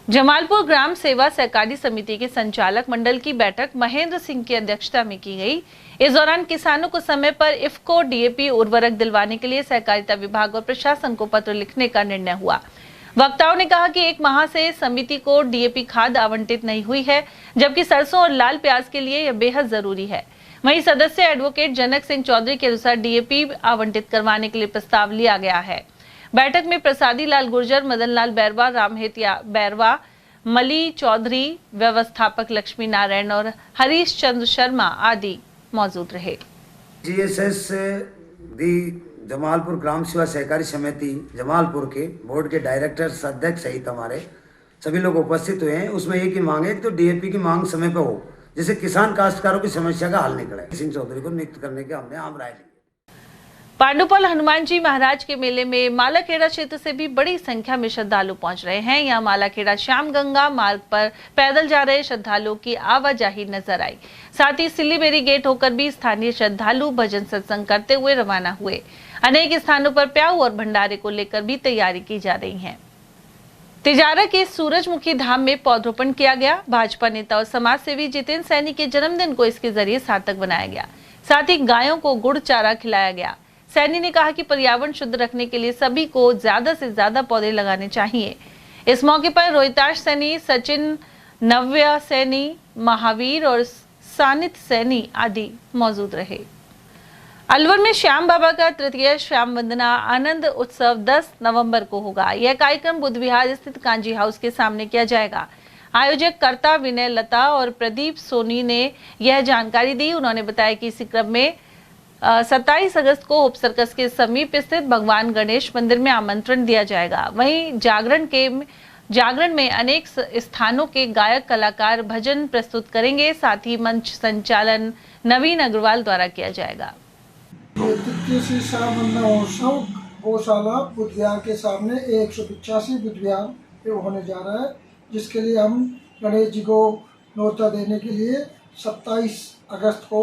जमालपुर ग्राम सेवा सहकारी समिति के संचालक मंडल की बैठक महेंद्र सिंह की अध्यक्षता में की गई। इस दौरान किसानों को समय पर इफ्को डीएपी उर्वरक दिलवाने के लिए सहकारिता विभाग और प्रशासन को पत्र लिखने का निर्णय हुआ। वक्ताओं ने कहा कि 1 माह से समिति को डीएपी खाद आवंटित नहीं हुई है, जबकि सरसों और लाल प्याज के लिए यह बेहद जरूरी है। वहीं सदस्य एडवोकेट जनक सिंह चौधरी के अनुसार डीएपी आवंटित करवाने के लिए प्रस्ताव लिया गया है। बैठक में प्रसादी लाल गुर्जर, मदन लाल बैरवा, रामहेतिया बैरवा, मली चौधरी, व्यवस्थापक लक्ष्मी नारायण और हरीश चंद्र शर्मा आदि मौजूद रहे। जीएसएस दी जमालपुर ग्राम सेवा सहकारी समिति जमालपुर के बोर्ड के डायरेक्टर, अध्यक्ष सहित हमारे सभी लोग उपस्थित हुए हैं। उसमें एक ही मांग है कि तो डीएपी की मांग समय पर हो, जिससे किसान काश्तकारों की समस्या का हल निकले। सिंह चौधरी को नियुक्त करने के हमने आम राय ली। पांडुपौल हनुमान जी महाराज के मेले में मालाखेड़ा क्षेत्र से भी बड़ी संख्या में श्रद्धालु पहुंच रहे हैं। यहां मालाखेड़ा श्याम गंगा मार्ग पर पैदल जा रहे श्रद्धालुओं की आवाजाही नजर आई। साथ ही सिल्लीबेरी गेट होकर भी स्थानीय श्रद्धालु भजन सत्संग करते हुए रवाना हुए। अनेक स्थानों पर प्याऊ और भंडारे को लेकर भी तैयारी की जा रही है। तिजारा के सूरजमुखी धाम में पौधरोपण किया गया। भाजपा नेता और समाज सेवी जितेंद्र सैनी के जन्मदिन को इसके जरिए सार्थक बनाया गया। साथ ही गायों को गुड़ चारा खिलाया गया। सैनी ने कहा कि पर्यावरण शुद्ध रखने के लिए सभी को ज्यादा से ज्यादा पौधे लगाने चाहिए। इस मौके पर रोहिताश सैनी, सचिन, नव्या सैनी, महावीर और सानित सैनी आदि मौजूद रहे। अलवर में श्याम बाबा का तृतीय श्याम वंदना आनंद उत्सव 10 नवंबर को होगा। यह कार्यक्रम बुद्ध विहार स्थित कांजी हाउस के सामने किया जाएगा। आयोजक कर्ता विनय लता और प्रदीप सोनी ने यह जानकारी दी। उन्होंने बताया कि इसी क्रम में 27 अगस्त को होप सर्कस के समीप स्थित भगवान गणेश मंदिर में आमंत्रण दिया जाएगा। वहीं जागरण में अनेक स्थानों के गायक कलाकार भजन प्रस्तुत करेंगे। साथ ही मंच संचालन नवीन अग्रवाल द्वारा किया जाएगा। तृतीय श्याम वंदना महोत्सव गौशाला बुद्ध विहार के सामने 185 बुद्ध विहार पे होने जा रहा है, जिसके लिए हम गणेश जी को न्योता देने के लिए 27 अगस्त को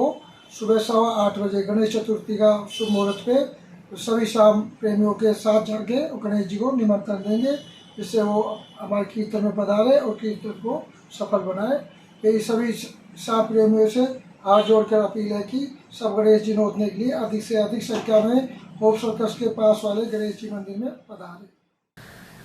सुबह 8:15 बजे गणेश चतुर्थी का शुभ मुहूर्त पे सभी शाम प्रेमियों के साथ जाके गणेश जी को निमंत्रण देंगे, जिससे वो हमारे कीर्तन में पधारे और कीर्तन को सफल बनाए। यही सभी शाम प्रेमियों से हाथ जोड़कर अपील है कि सब गणेश जी नोतने के लिए अधिक से अधिक संख्या में होप सर्कस के पास वाले गणेश जी मंदिर में पधारे।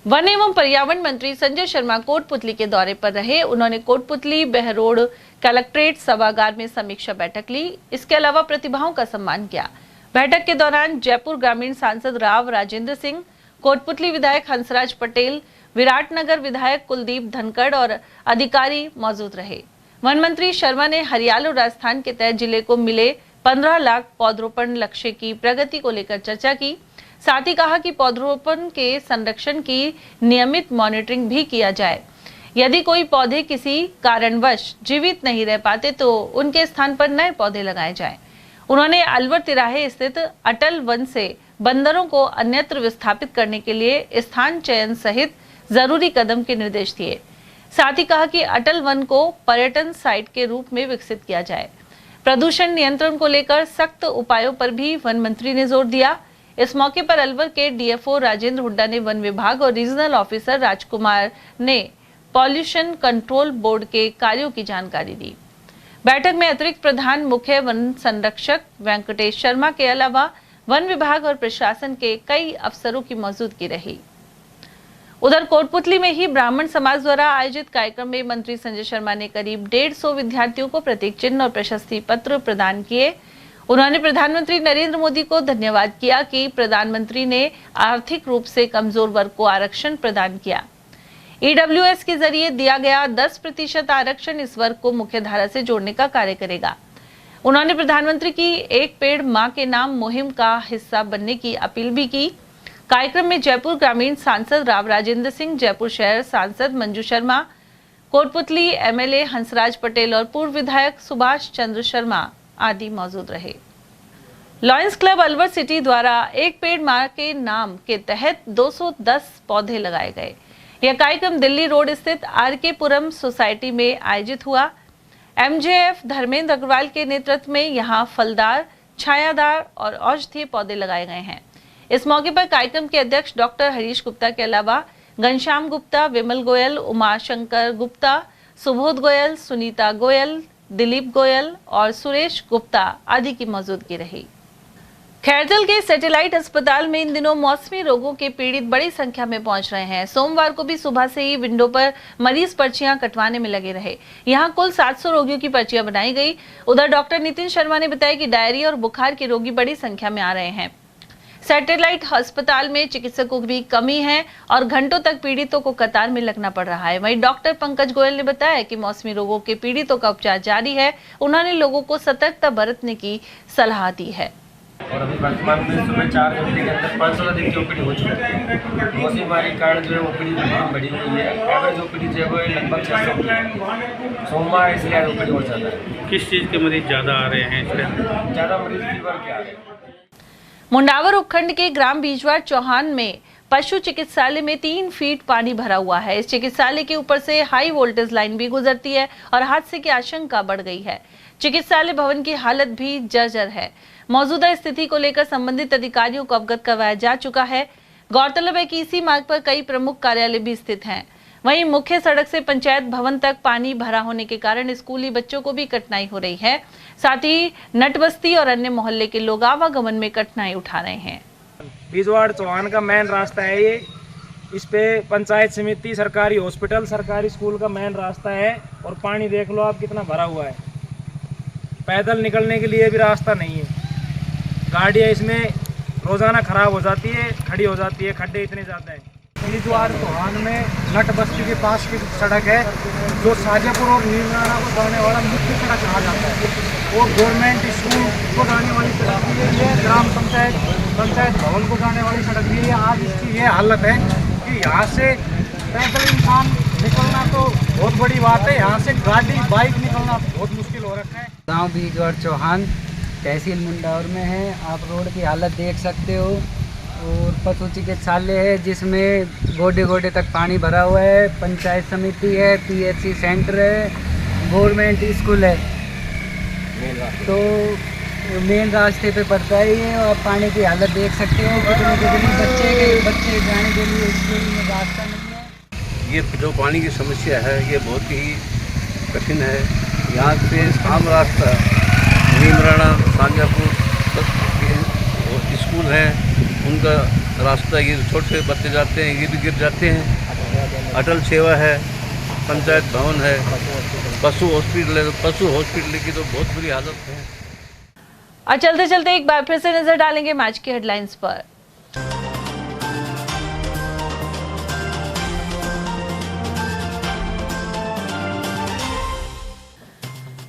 वन एवं पर्यावरण मंत्री संजय शर्मा कोटपुतली के दौरे पर रहे। उन्होंने कोटपुतली, बहरोड कलेक्ट्रेट सभागार में समीक्षा बैठक ली। इसके अलावा प्रतिभाओं का सम्मान किया। बैठक के दौरान जयपुर ग्रामीण सांसद राव राजेंद्र सिंह, कोटपुतली विधायक हंसराज पटेल, विराटनगर विधायक कुलदीप धनखड़ और अधिकारी मौजूद रहे। वन मंत्री शर्मा ने हरियाणा और राजस्थान के तहत जिले को मिले 15 लाख पौधरोपण लक्ष्य की प्रगति को लेकर चर्चा की। साथ ही कहा कि पौधरोपण के संरक्षण की नियमित मॉनिटरिंग भी किया जाए। यदि कोई पौधे किसी कारणवश जीवित नहीं रह पाते तो उनके स्थान पर नए पौधे लगाए जाएं। उन्होंने अलवर तिराहे स्थित अटल वन से बंदरों को अन्यत्र विस्थापित करने के लिए स्थान चयन सहित जरूरी कदम के निर्देश दिए। साथ ही कहा कि अटल वन को पर्यटन साइट के रूप में विकसित किया जाए। प्रदूषण नियंत्रण को लेकर सख्त उपायों पर भी वन मंत्री ने जोर दिया। इस मौके पर अलवर के डीएफओ राजेंद्र हुड्डा ने वन विभाग और रीजनल ऑफिसर राजकुमार ने पॉल्यूशन कंट्रोल बोर्ड के कार्यों की जानकारी दी। बैठक में अतिरिक्त प्रधान मुख्य वन संरक्षक वेंकटेश शर्मा के अलावा वन विभाग और प्रशासन के कई अफसरों की मौजूदगी रही। उधर कोटपुतली में ही ब्राह्मण समाज द्वारा आयोजित कार्यक्रम में मंत्री संजय शर्मा ने करीब 150 विद्यार्थियों को प्रतीक चिन्ह और प्रशस्ति पत्र प्रदान किए। उन्होंने प्रधानमंत्री नरेंद्र मोदी को धन्यवाद किया कि प्रधानमंत्री ने आर्थिक रूप से कमजोर वर्ग को आरक्षण प्रदान किया। ईडब्ल्यूएस के जरिए दिया गया 10% आरक्षण इस वर्ग को मुख्यधारा से जोड़ने का कार्य करेगा। उन्होंने प्रधानमंत्री की एक पेड़ मां के नाम मुहिम का हिस्सा बनने की अपील भी की। कार्यक्रम में जयपुर ग्रामीण सांसद राव राजेंद्र सिंह, जयपुर शहर सांसद मंजू शर्मा, कोटपुतली एमएलए हंसराज पटेल और पूर्व विधायक सुभाष चंद्र शर्मा आदि मौजूद रहे। लॉयंस क्लब अलवर सिटी द्वारा एक पेड़ मां के नाम के तहत 210 पौधे लगाए गए। यह कार्यक्रम दिल्ली रोड स्थित आरके पुरम सोसाइटी में आयोजित हुआ। एमजेएफ धर्मेंद्र अग्रवाल के नेतृत्व में यहां फलदार, छायादार और औषधीय पौधे लगाए गए हैं। इस मौके पर कार्यक्रम के अध्यक्ष डॉक्टर हरीश गुप्ता के अलावा घनश्याम गुप्ता, विमल गोयल, उमाशंकर गुप्ता, सुबोध गोयल, सुनीता गोयल, दिलीप गोयल और सुरेश गुप्ता आदि की मौजूदगी रही। खैरजल के सैटेलाइट अस्पताल में इन दिनों मौसमी रोगों के पीड़ित बड़ी संख्या में पहुंच रहे हैं। सोमवार को भी सुबह से ही विंडो पर मरीज पर्चियां कटवाने में लगे रहे। यहां कुल 700 रोगियों की पर्चियां बनाई गई। उधर डॉक्टर नितिन शर्मा ने बताया कि डायरिया और बुखार के रोगी बड़ी संख्या में आ रहे हैं। सैटेलाइट अस्पताल में चिकित्सकों की भी कमी है और घंटों तक पीड़ितों को कतार में लगना पड़ रहा है। वहीं डॉक्टर पंकज गोयल ने बताया कि मौसमी रोगों के पीड़ितों का उपचार जारी है। उन्होंने लोगों को सतर्कता बरतने की सलाह दी है। और अभी वर्तमान में सुबह 4 घंटे के अंदर 500 अधिक की ओपीडी हो चुकी है। मौसमी बीमारी के कारण जो है ओपीडी बढ़ी हुई है। एवरेज ओपीडी जो है लगभग 600 की है। सोमवार इसलिए ओपीडी हो जाता है। किस चीज़ के मरीज ज़्यादा आ रहे हैं? इसमें ज़्यादा मरीज फीवर के आ रहे हैं। मुंडावर उपखंड के ग्राम बीजवार चौहान में पशु चिकित्सालय में 3 फीट पानी भरा हुआ है। इस चिकित्सालय के ऊपर से हाई वोल्टेज लाइन भी गुजरती है और हादसे की आशंका बढ़ गई है। चिकित्सालय भवन की हालत भी जर्जर है। मौजूदा स्थिति को लेकर संबंधित अधिकारियों को अवगत करवाया जा चुका है। गौरतलब है कि इसी मार्ग पर कई प्रमुख कार्यालय भी स्थित हैं। वहीं मुख्य सड़क से पंचायत भवन तक पानी भरा होने के कारण स्कूली बच्चों को भी कठिनाई हो रही है। साथ ही नटबस्ती और अन्य मोहल्ले के लोग आवागमन में कठिनाई उठा रहे हैं। बीजवाड़ चौहान का मेन रास्ता है ये। इस पे पंचायत समिति, सरकारी हॉस्पिटल, सरकारी स्कूल का मेन रास्ता है और पानी देख लो आप कितना भरा हुआ है। पैदल निकलने के लिए भी रास्ता नहीं है। गाड़ियाँ इसमें रोजाना खराब हो जाती है, खड़ी हो जाती है, खड्डे इतने ज़्यादा हैं। बीजवाड़ चौहान में नट बस्ती के पास की सड़क है जो शाजापुर और नीमराना को जाने वाला मुख्य सड़क कहा जाता है। वो गवर्नमेंट स्कूल को जाने वाली सड़क भी है, ग्राम पंचायत भवन को जाने वाली सड़क भी है। आज इसकी ये हालत है कि यहाँ से पैदल इंसान निकलना तो बहुत बड़ी बात है, यहाँ से गाड़ी बाइक निकलना बहुत मुश्किल हो रखा है। गाँव बीजवाड़ चौहान तहसील मुंडावर में है। आप रोड की हालत देख सकते हो और पशु चिकित्सालय है जिसमें गोडे गोडे तक पानी भरा हुआ है। पंचायत समिति है, पीएचसी सेंटर है, गवर्नमेंट स्कूल है। तो मेन रास्ते पे पड़ता है ये। और पानी की हालत देख सकते हो कितने बच्चे जाने के लिए स्कूल में रास्ता नहीं है। ये जो पानी की समस्या है ये बहुत ही कठिन है। यहाँ से आम रास्ता नीमराना, शाजापुर स्कूल है, उनका रास्ता ये छोटे बच्चे जाते हैं, ये भी गिर जाते हैं। अटल सेवा है, पंचायत भवन है, पशु हॉस्पिटल की तो बहुत बुरी हालत है। और चलते चलते एक बार फिर से नजर डालेंगे मैच की हेडलाइंस पर।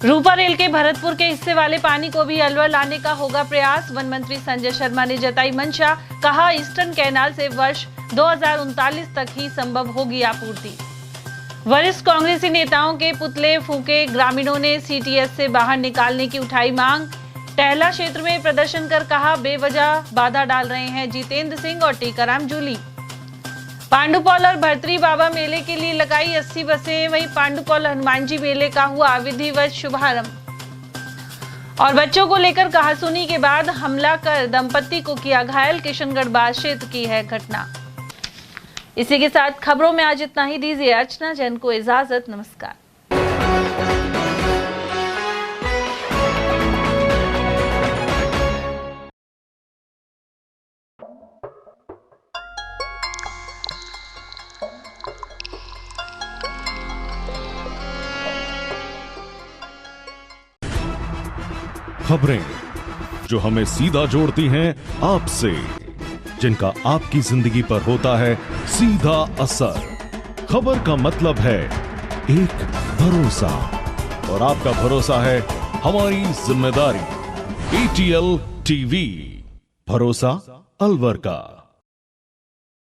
रूपा रेल के भरतपुर के हिस्से वाले पानी को भी अलवर लाने का होगा प्रयास। वन मंत्री संजय शर्मा ने जताई मंशा, कहा ईस्टर्न कैनाल से वर्ष 2039 तक ही संभव होगी आपूर्ति। वरिष्ठ कांग्रेसी नेताओं के पुतले फूके, ग्रामीणों ने सीटीएस से बाहर निकालने की उठाई मांग। टहला क्षेत्र में प्रदर्शन कर कहा, बेवजह बाधा डाल रहे हैं जितेंद्र सिंह और टीकाराम जूली। पांडुपौल और भर्तरी बाबा मेले के लिए लगाई 80 बसें, वहीं पांडुपौल हनुमान जी मेले का हुआ विधिवत शुभारंभ। और बच्चों को लेकर कहासुनी के बाद हमला कर दंपत्ति को किया घायल, किशनगढ़ बाढ़ क्षेत्र की है घटना। इसी के साथ खबरों में आज इतना ही। दीजिए अर्चना जैन को इजाजत। नमस्कार। खबरें जो हमें सीधा जोड़ती हैं आपसे, जिनका आपकी जिंदगी पर होता है सीधा असर। खबर का मतलब है एक भरोसा, और आपका भरोसा है हमारी जिम्मेदारी। ATL TV, भरोसा अलवर का।